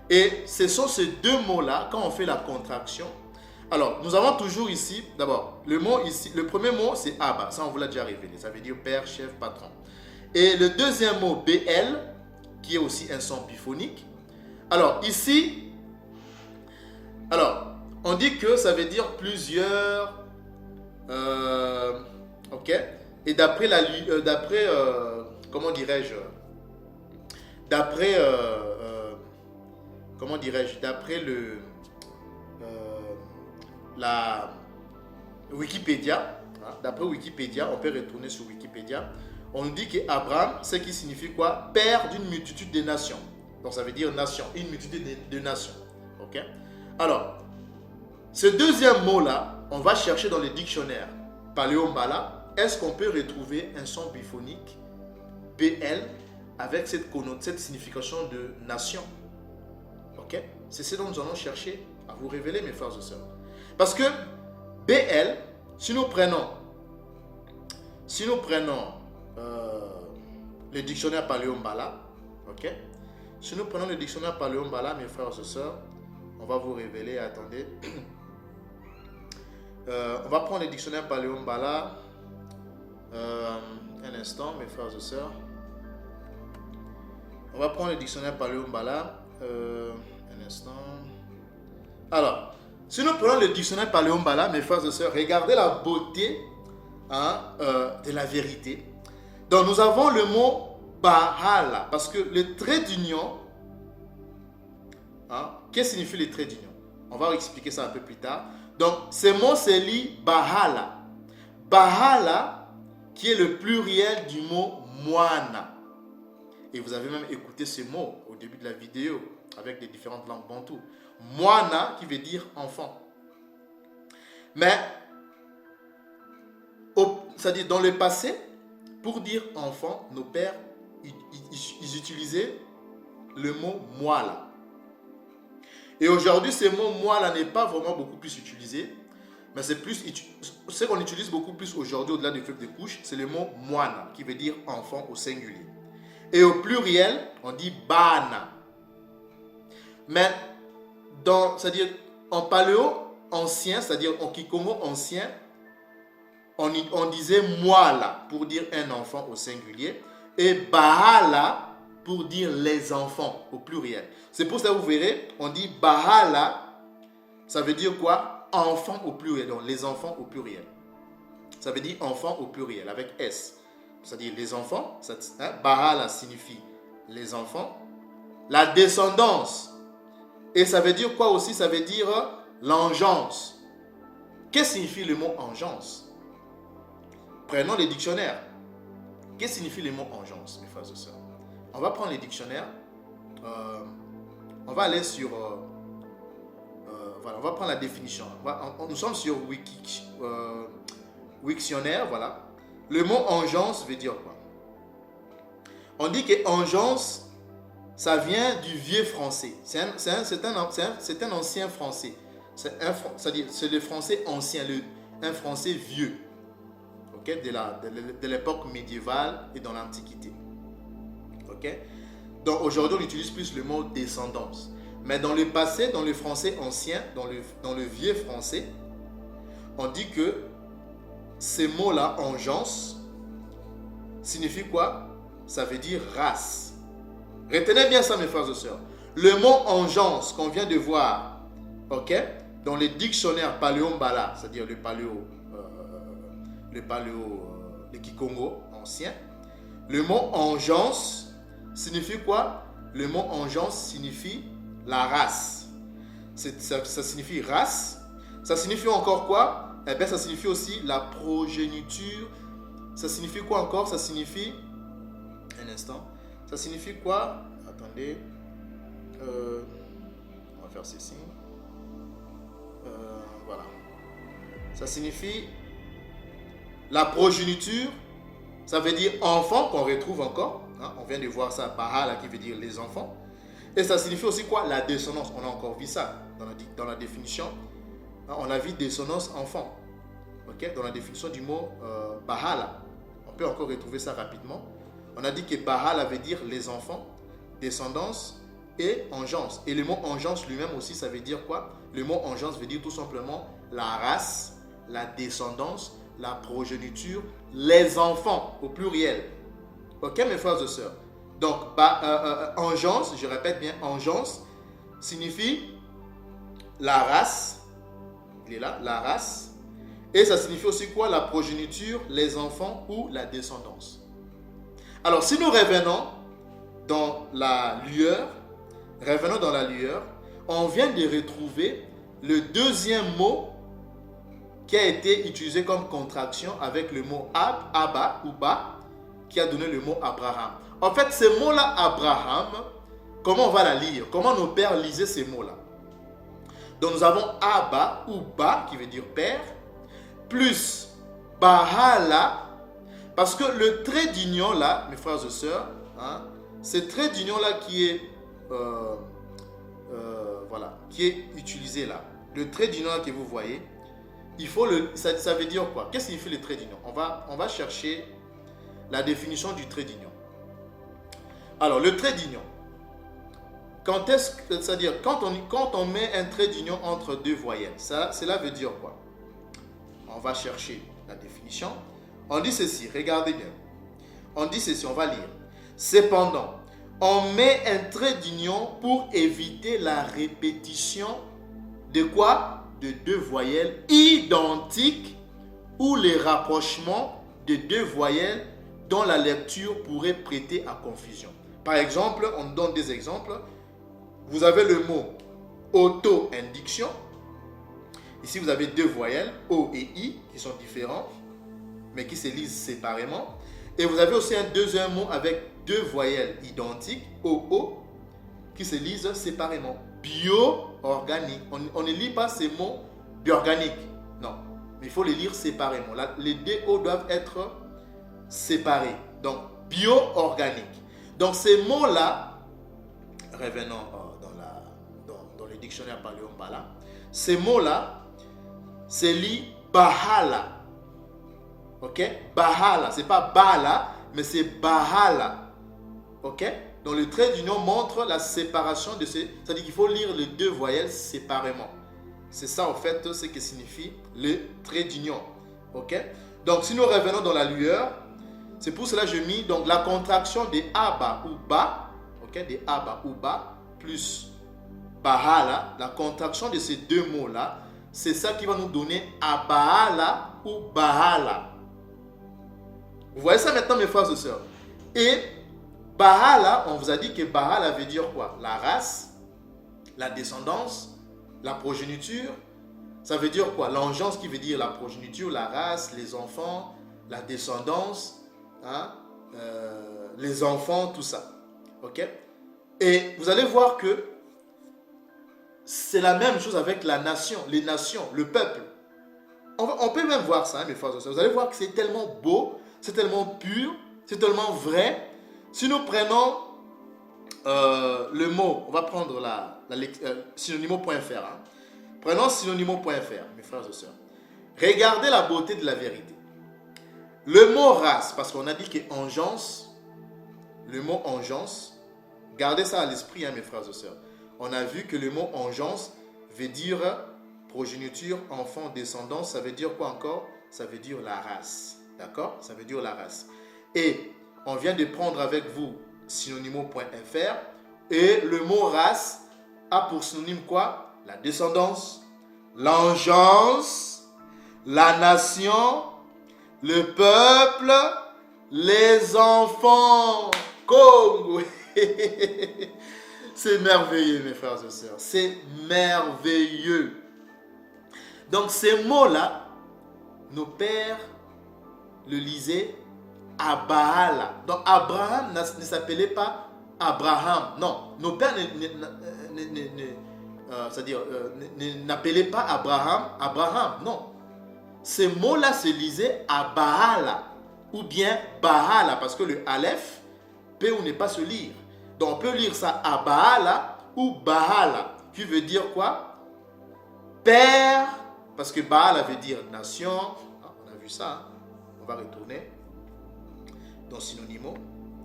H: Et ce sont ces deux mots-là, quand on fait la contraction. Alors, nous avons toujours ici, d'abord, le mot ici, le premier mot, c'est Abba. Ça, on vous l'a déjà révélé. Ça veut dire père, chef, patron. Et le deuxième mot, BL, qui est aussi un son biphonique. Alors, ici, on dit que ça veut dire plusieurs... ok, et d'après comment dirais-je, d'après la Wikipédia, hein, d'après Wikipédia, on peut retourner sur Wikipédia, on nous dit qu'Abraham, c'est qui signifie quoi? Père d'une multitude de nations. Donc ça veut dire nation, une multitude de nations. Ok, alors ce deuxième mot-là, on va chercher dans les dictionnaires Paléo-Mbala. Est-ce qu'on peut retrouver un son biphonique BL avec cette signification de nation? Ok, c'est ce dont nous allons chercher à vous révéler, mes frères et sœurs. Parce que BL, si nous prenons le dictionnaire Paléo-Mbala, ok, si nous prenons le dictionnaire Paléo-Mbala, mes frères et sœurs, on va vous révéler, attendez. On va prendre le dictionnaire Paléo-Mbala. Un instant, mes frères et sœurs. On va prendre le dictionnaire Paléo-Mbala. Un instant. Alors, si nous prenons le dictionnaire Paléo-Mbala, mes frères et sœurs, regardez la beauté, hein, de la vérité. Donc, nous avons le mot Bahala, parce que le trait d'union, hein, qu'est-ce que signifie le trait d'union? On va expliquer ça un peu plus tard. Donc, ce mot se lit Bahala. Bahala, qui est le pluriel du mot Moana. Et vous avez même écouté ce mot au début de la vidéo avec les différentes langues bantoues. Moana, qui veut dire enfant. Mais, c'est-à-dire dans le passé, pour dire enfant, nos pères, ils utilisaient le mot Moala. Et aujourd'hui, ce mot « moi » là n'est pas vraiment beaucoup plus utilisé, mais c'est plus, ce qu'on utilise beaucoup plus aujourd'hui au-delà du feuille de couche, c'est le mot « moana » qui veut dire enfant au singulier. Et au pluriel, on dit « bana ». Mais, c'est-à-dire en paléo ancien, c'est-à-dire en kikongo ancien, on disait « moi » là pour dire un enfant au singulier, et « bahala » pour dire les enfants au pluriel. C'est pour ça que vous verrez, on dit Bahala, ça veut dire quoi? Enfants au pluriel, donc les enfants au pluriel. Ça veut dire enfants au pluriel, avec S. C'est-à-dire les enfants, hein, Bahala signifie les enfants. La descendance, et ça veut dire quoi aussi? Ça veut dire l'engeance. Qu'est-ce que signifie le mot engeance? Prenons les dictionnaires. Qu'est-ce que signifie le mot engeance, mes frères et sœurs? On va prendre les dictionnaires. On va aller sur... voilà, on va prendre la définition. Nous sommes sur Wiktionnaire, voilà. Le mot engeance veut dire quoi? On dit que engeance, ça vient du vieux français. C'est un ancien français. C'est le français ancien, un français vieux. Okay? De l'époque médiévale et dans l'Antiquité. Okay? Donc aujourd'hui, on utilise plus le mot descendance. Mais dans le passé, dans le français ancien, dans le vieux français, on dit que ces mots-là, engeance, signifie quoi? ça veut dire race. Retenez bien ça, mes frères et sœurs. Le mot engeance qu'on vient de voir, ok, dans les dictionnaires paléo-mbala, c'est-à-dire le Kikongo ancien, le mot engeance signifie quoi? Le mot engeance signifie la race. Ça signifie race. Ça signifie encore quoi? Eh bien, ça signifie aussi la progéniture. Ça signifie quoi encore? Ça signifie... Un instant. Ça signifie quoi? Attendez. On va faire ceci. Voilà. Ça signifie la progéniture. Ça veut dire enfant qu'on retrouve encore. Hein? On vient de voir ça, Bahala, qui veut dire les enfants. Et ça signifie aussi quoi? La dissonance. On a encore vu ça dans la définition. Hein? On a vu dissonance enfant. Okay? Dans la définition du mot Bahala. On peut encore retrouver ça rapidement. On a dit que Bahala veut dire les enfants, descendance et engeance. Et le mot engeance lui-même aussi, ça veut dire quoi? Le mot engeance veut dire tout simplement la race, la descendance, la progéniture, les enfants au pluriel. Ok, mes frères et sœurs? Donc, engeance, je répète bien, engeance signifie la race. Il est là, la race. Et ça signifie aussi quoi? La progéniture, les enfants ou la descendance. Alors, si nous revenons dans la lueur, on vient de retrouver le deuxième mot qui a été utilisé comme contraction avec le mot Abba ou Ba, qui a donné le mot Abraham. En fait, ce mot-là, Abraham, comment on va la lire? Comment nos pères lisaient ces mots-là? Donc, nous avons Abba ou Ba, qui veut dire père, plus Bahala, parce que le trait d'union là, mes frères et sœurs, hein, ce trait d'union là qui est utilisé là, le trait d'union là que vous voyez, il faut ça veut dire quoi? Qu'est-ce que signifie le trait d'union? On va chercher la définition du trait d'union. Alors, le trait d'union, c'est-à-dire quand on met un trait d'union entre deux voyelles, cela veut dire quoi? On va chercher la définition. On dit ceci, regardez bien. On dit ceci, on va lire. Cependant, on met un trait d'union pour éviter la répétition de quoi? De deux voyelles identiques ou les rapprochements de deux voyelles dont la lecture pourrait prêter à confusion. Par exemple, on donne des exemples. Vous avez le mot auto-indiction. Ici, vous avez deux voyelles, O et I, qui sont différents, mais qui se lisent séparément. Et vous avez aussi un deuxième mot avec deux voyelles identiques, O, qui se lisent séparément. Bio-organique. On ne lit pas ces mots bio-organique. Non, mais il faut les lire séparément. Là, les deux O doivent être séparés. Donc, bio-organique. Donc, ces mots-là, revenons dans le dictionnaire paléo-mbala, ces mots-là, c'est lit Bahala. Ok? Bahala. C'est pas Bala, mais c'est Bahala. Ok? Donc le trait d'union montre la séparation de ces... C'est-à-dire qu'il faut lire les deux voyelles séparément. C'est ça en fait ce que signifie le trait d'union. Ok? Donc si nous revenons dans la lueur, c'est pour cela que je mis donc la contraction de Abba ou Ba. Ok? De Abba ou Ba plus Bahala. La contraction de ces deux mots-là, c'est ça qui va nous donner Abahala ou Bahala. Vous voyez ça maintenant, mes frères et sœurs? Et Bahala, on vous a dit que Bahala veut dire quoi? La race, la descendance, la progéniture. Ça veut dire quoi? L'engeance qui veut dire la progéniture, la race, les enfants, la descendance, hein? Les enfants, tout ça. Ok? Et vous allez voir que c'est la même chose avec la nation, les nations, le peuple. On peut même voir ça, hein, mes frères et sœurs. Vous allez voir que c'est tellement beau, c'est tellement pur, c'est tellement vrai. Si nous prenons le mot, on va prendre synonymo.fr. Hein. Prenons synonymo.fr, mes frères et sœurs. Regardez la beauté de la vérité. Le mot race, parce qu'on a dit que engeance, le mot engeance, gardez ça à l'esprit, hein, mes frères et sœurs. On a vu que le mot engeance veut dire progéniture, enfant, descendance. Ça veut dire quoi encore? Ça veut dire la race. D'accord? Ça veut dire la race. Et on vient de prendre avec vous synonymo.fr et le mot race a pour synonyme quoi? La descendance, l'engeance, la nation, le peuple, les enfants. Congo. C'est merveilleux, mes frères et sœurs. C'est merveilleux. Donc, ces mots-là, nos pères le lisaient Abaala. Donc, Abraham ne s'appelait pas Abraham. Non, nos pères n'appelaient pas Abraham. Non. Ces mots-là se lisaient Abaala ou bien Baala parce que le Aleph peut ou ne pas se lire. Donc, on peut lire ça Abaala ou Baala qui veut dire quoi? Père, parce que Baala veut dire nation. On a vu ça. Hein? On va retourner dans synonymo.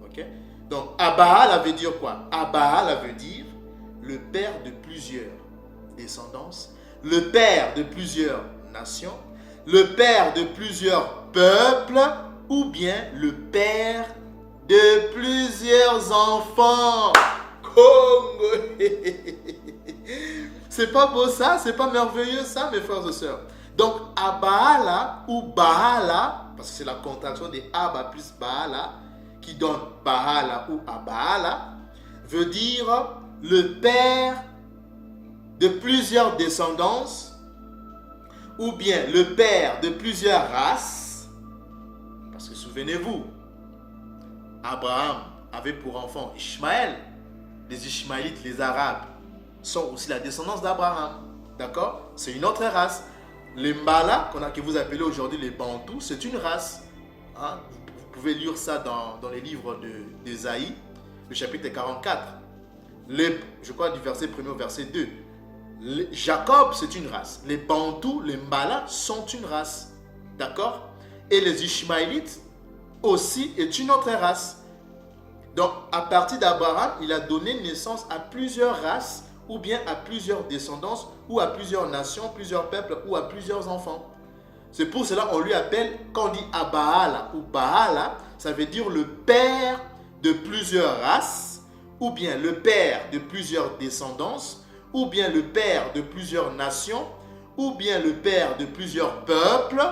H: Ok? Donc, Abaala veut dire quoi? Abaala veut dire le père de plusieurs descendances, le père de plusieurs nations, le père de plusieurs peuples, ou bien le père de plusieurs enfants. Congo. C'est pas beau ça? C'est pas merveilleux ça, mes frères et sœurs? Donc, Abaala ou Baala, parce que c'est la contraction de Abba plus Baala, qui donne Baala ou Abaala, veut dire le père de plusieurs descendances, ou bien le père de plusieurs races, parce que souvenez-vous, Abraham avait pour enfant Ishmaël, les Ishmaélites, les Arabes, sont aussi la descendance d'Abraham, d'accord? C'est une autre race. Les Mbala, que vous appelez aujourd'hui les Bantous, c'est une race. Hein? Vous pouvez lire ça dans les livres d'Ésaïe, le chapitre 44. Je crois du verset 1er au verset 2. Jacob, c'est une race. Les Bantous, les Mbala sont une race. D'accord? Et les Ishmaélites aussi est une autre race. Donc, à partir d'Abraham, il a donné naissance à plusieurs races, ou bien à plusieurs descendances, ou à plusieurs nations, plusieurs peuples, ou à plusieurs enfants. C'est pour cela qu'on lui appelle, quand on dit Abaala ou Baala, ça veut dire le père de plusieurs races, ou bien le père de plusieurs descendances, ou bien le père de plusieurs nations, ou bien le père de plusieurs peuples,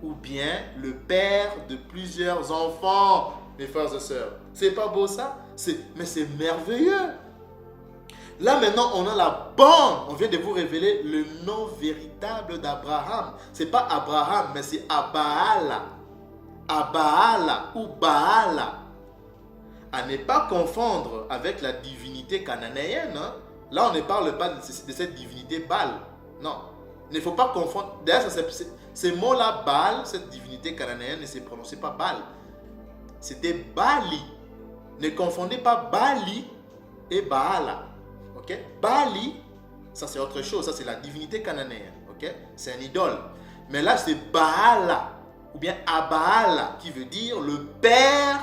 H: ou bien le père de plusieurs enfants, mes frères et sœurs. C'est pas beau ça? Mais c'est merveilleux. Là maintenant, on a la bande. On vient de vous révéler le nom véritable d'Abraham. C'est pas Abraham, mais c'est Abaala. Abaala ou Baala. À ne pas confondre avec la divinité cananéenne. Hein? Là, on ne parle pas de cette divinité Baal. Non. Il ne faut pas confondre. D'ailleurs, ces mots-là, Baal, cette divinité cananéenne, ne se prononçait pas Baal. C'était Bali. Ne confondez pas Bali et Baala. Ok? Bali, ça c'est autre chose. Ça c'est la divinité cananéenne. Ok? C'est un idole. Mais là, c'est Baala ou bien Abaala qui veut dire le père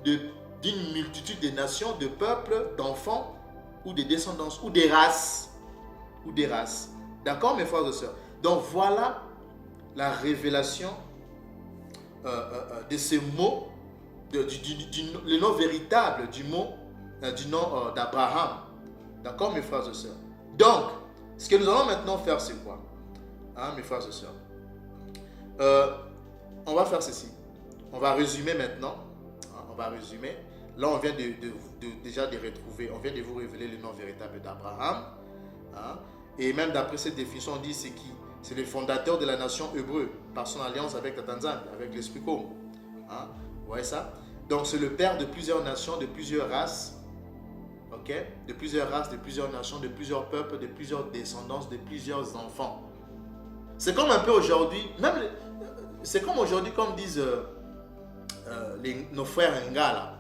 H: d'une multitude de nations, de peuples, d'enfants ou de descendances ou des races. Ou des races. D'accord, mes frères et sœurs? Donc voilà la révélation de ces mots, le nom véritable du nom d'Abraham. D'accord, mes frères et sœurs? Donc, ce que nous allons maintenant faire, c'est quoi? Hein, mes frères et sœurs? On va faire ceci. On va résumer maintenant. Hein, on va résumer. Là, on vient déjà de retrouver, on vient de vous révéler le nom véritable d'Abraham. Hein, et même d'après cette définition, on dit c'est qui? C'est le fondateur de la nation hébreu par son alliance avec la Tanzanie, avec l'Esprit Congo. Hein, vous voyez ça? Donc, c'est le père de plusieurs nations, de plusieurs races. Ok? De plusieurs races, de plusieurs nations, de plusieurs peuples, de plusieurs descendances, de plusieurs enfants. C'est comme un peu aujourd'hui, c'est comme aujourd'hui, comme disent nos frères Ngala,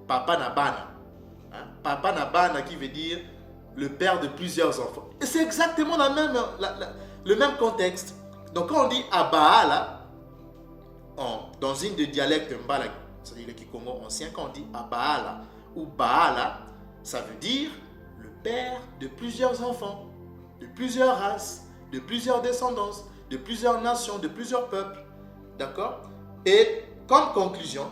H: Papa Nabana. Hein? Papa Nabana qui veut dire le père de plusieurs enfants. Et c'est exactement le même contexte. Donc quand on dit Abaala, dans une des dialectes Mbala, c'est-à-dire le Kikongo ancien, quand on dit Abaala ou Baala, ça veut dire le père de plusieurs enfants, de plusieurs races, de plusieurs descendances, de plusieurs nations, de plusieurs peuples. D'accord? Et comme conclusion,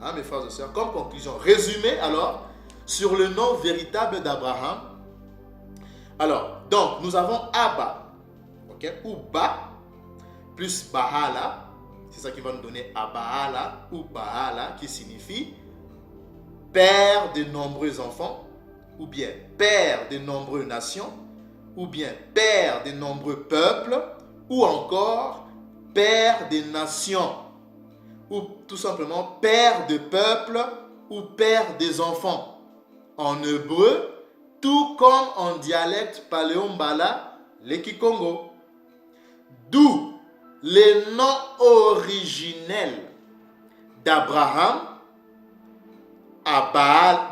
H: hein, mes frères et sœurs, comme conclusion, résumé alors sur le nom véritable d'Abraham. Alors, donc, nous avons Abba, ok, ou Ba, plus Baala, c'est ça qui va nous donner Abaala ou Baala, qui signifie père de nombreux enfants, ou bien père de nombreuses nations, ou bien père de nombreux peuples, ou encore père des nations, ou tout simplement père de peuples, ou père des enfants. En hébreu, tout comme en dialecte paléombala, les Kikongo. D'où les noms originels d'Abraham, Abala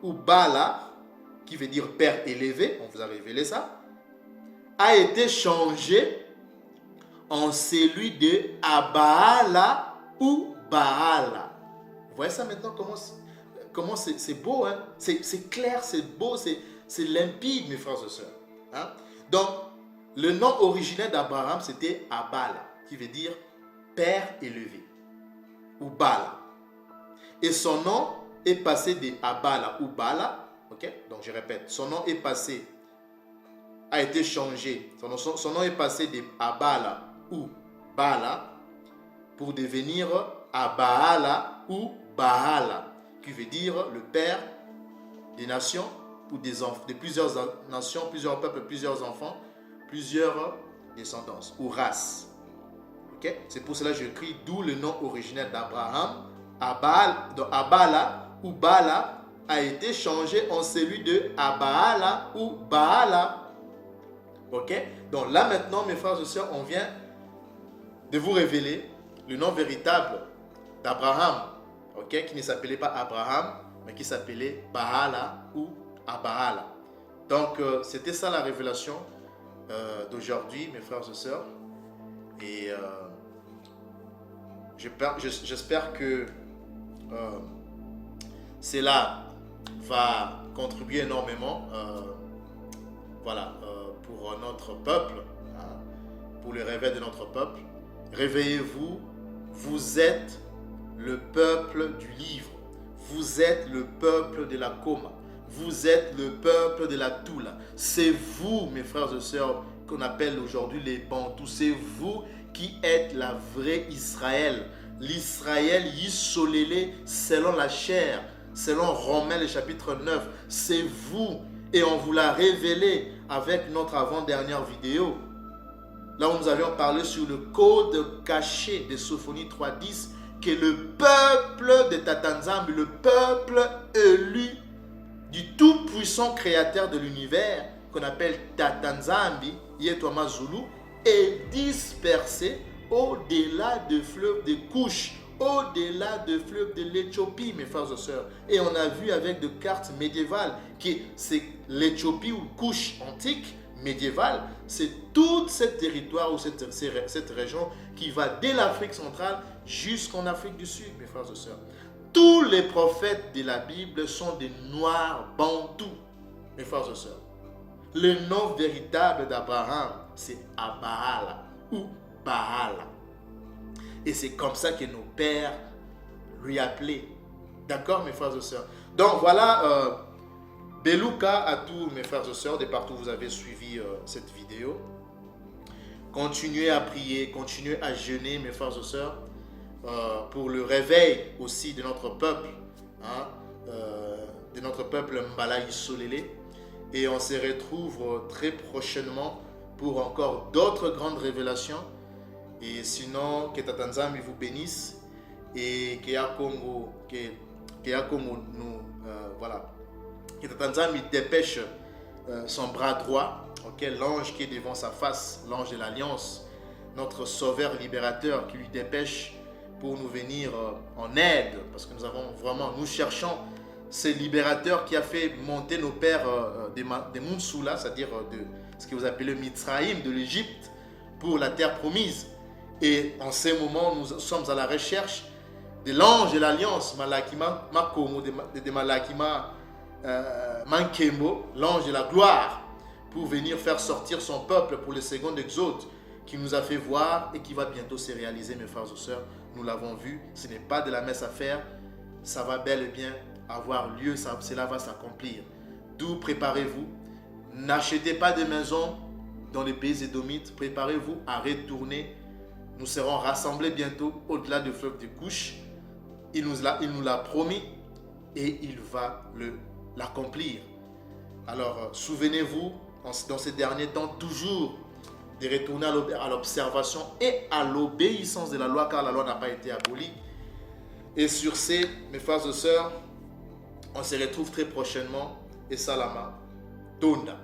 H: ou Bala, qui veut dire père élevé, on vous a révélé ça, a été changé en celui de Abaala ou Baala. Vous voyez ça maintenant, comment c'est beau, hein? C'est clair, c'est beau, c'est limpide, mes frères et sœurs. Hein? Donc, le nom originel d'Abraham, c'était Abala, qui veut dire père élevé, ou Bala. Et son nom est passé de Abala ou Bala, ok? Donc je répète, son nom est passé, a été changé, son nom est passé de Abala ou Bala pour devenir Abaala ou Baala, qui veut dire le père des nations ou de plusieurs nations, plusieurs peuples, plusieurs enfants, plusieurs descendances ou races. Okay? C'est pour cela que j'écris d'où le nom originel d'Abraham, Abala ou Bala, a été changé en celui de Abaala ou Baala. Ok? Donc là maintenant, mes frères et sœurs, on vient de vous révéler le nom véritable d'Abraham, ok? Qui ne s'appelait pas Abraham, mais qui s'appelait Baala ou Abaala. Donc c'était ça la révélation d'aujourd'hui, mes frères et sœurs. Et j'espère que cela va contribuer énormément pour notre peuple, hein, pour le réveil de notre peuple. Réveillez-vous, vous êtes le peuple du livre, vous êtes le peuple de la Koma, vous êtes le peuple de la Toula. C'est vous, mes frères et sœurs, qu'on appelle aujourd'hui les Bantous. C'est vous qui êtes la vraie Israël. L'Israël Yissolélé selon la chair, selon Romains le chapitre 9. C'est vous. Et on vous l'a révélé avec notre avant-dernière vidéo. Là où nous avions parlé sur le code caché de Sophonie 3.10, que le peuple de Tatanzambi, le peuple élu du tout-puissant créateur de l'univers, qu'on appelle Tatanzambi, Yetwama Zulu, est dispersé au-delà des fleuves de Couche, au-delà des fleuves de l'Éthiopie, mes frères et sœurs. Et on a vu avec des cartes médiévales que c'est l'Éthiopie ou Couche antique, médiévale, c'est tout ce territoire ou cette région qui va dès l'Afrique centrale jusqu'en Afrique du Sud, mes frères et sœurs. Tous les prophètes de la Bible sont des noirs bantous, mes frères et sœurs. Le nom véritable d'Abraham, c'est Abaala ou Baala. Et c'est comme ça que nos pères lui appelaient. D'accord, mes frères et sœurs? Donc voilà, Beluka à tous mes frères et sœurs, de partout où vous avez suivi cette vidéo. Continuez à prier, continuez à jeûner, mes frères et sœurs, pour le réveil aussi de notre peuple, hein, de notre peuple Mbala Yissolélé. Et on se retrouve très prochainement pour encore d'autres grandes révélations. Et sinon, que Tatanzambi vous bénisse et que Yakongo nous, voilà, que Tatanzambi dépêche son bras droit, okay, l'ange qui est devant sa face, l'ange de l'Alliance, notre sauveur libérateur qui lui dépêche pour nous venir en aide, parce que nous cherchons ce libérateur qui a fait monter nos pères des Mounsoula, c'est-à-dire de ce que vous appelez Mitzraïm, de l'Égypte, pour la terre promise. Et en ces moments, nous sommes à la recherche de l'ange de l'Alliance, Malakima Makomo, de Malakima Mankembo, l'ange de la gloire, pour venir faire sortir son peuple pour le second exode, qui nous a fait voir et qui va bientôt se réaliser, mes frères et sœurs. Nous l'avons vu, ce n'est pas de la messe à faire, ça va bel et bien avoir lieu, cela va s'accomplir. D'où préparez-vous, n'achetez pas de maison dans les pays édomites, préparez-vous à retourner. Nous serons rassemblés bientôt au-delà du fleuve de Couche. Il nous l'a promis et il va l'accomplir. Alors, souvenez-vous, dans ces derniers temps, toujours de retourner à l'observation et à l'obéissance de la loi, car la loi n'a pas été abolie. Et sur ces, mes frères et sœurs, on se retrouve très prochainement. Et Salama, Tonda.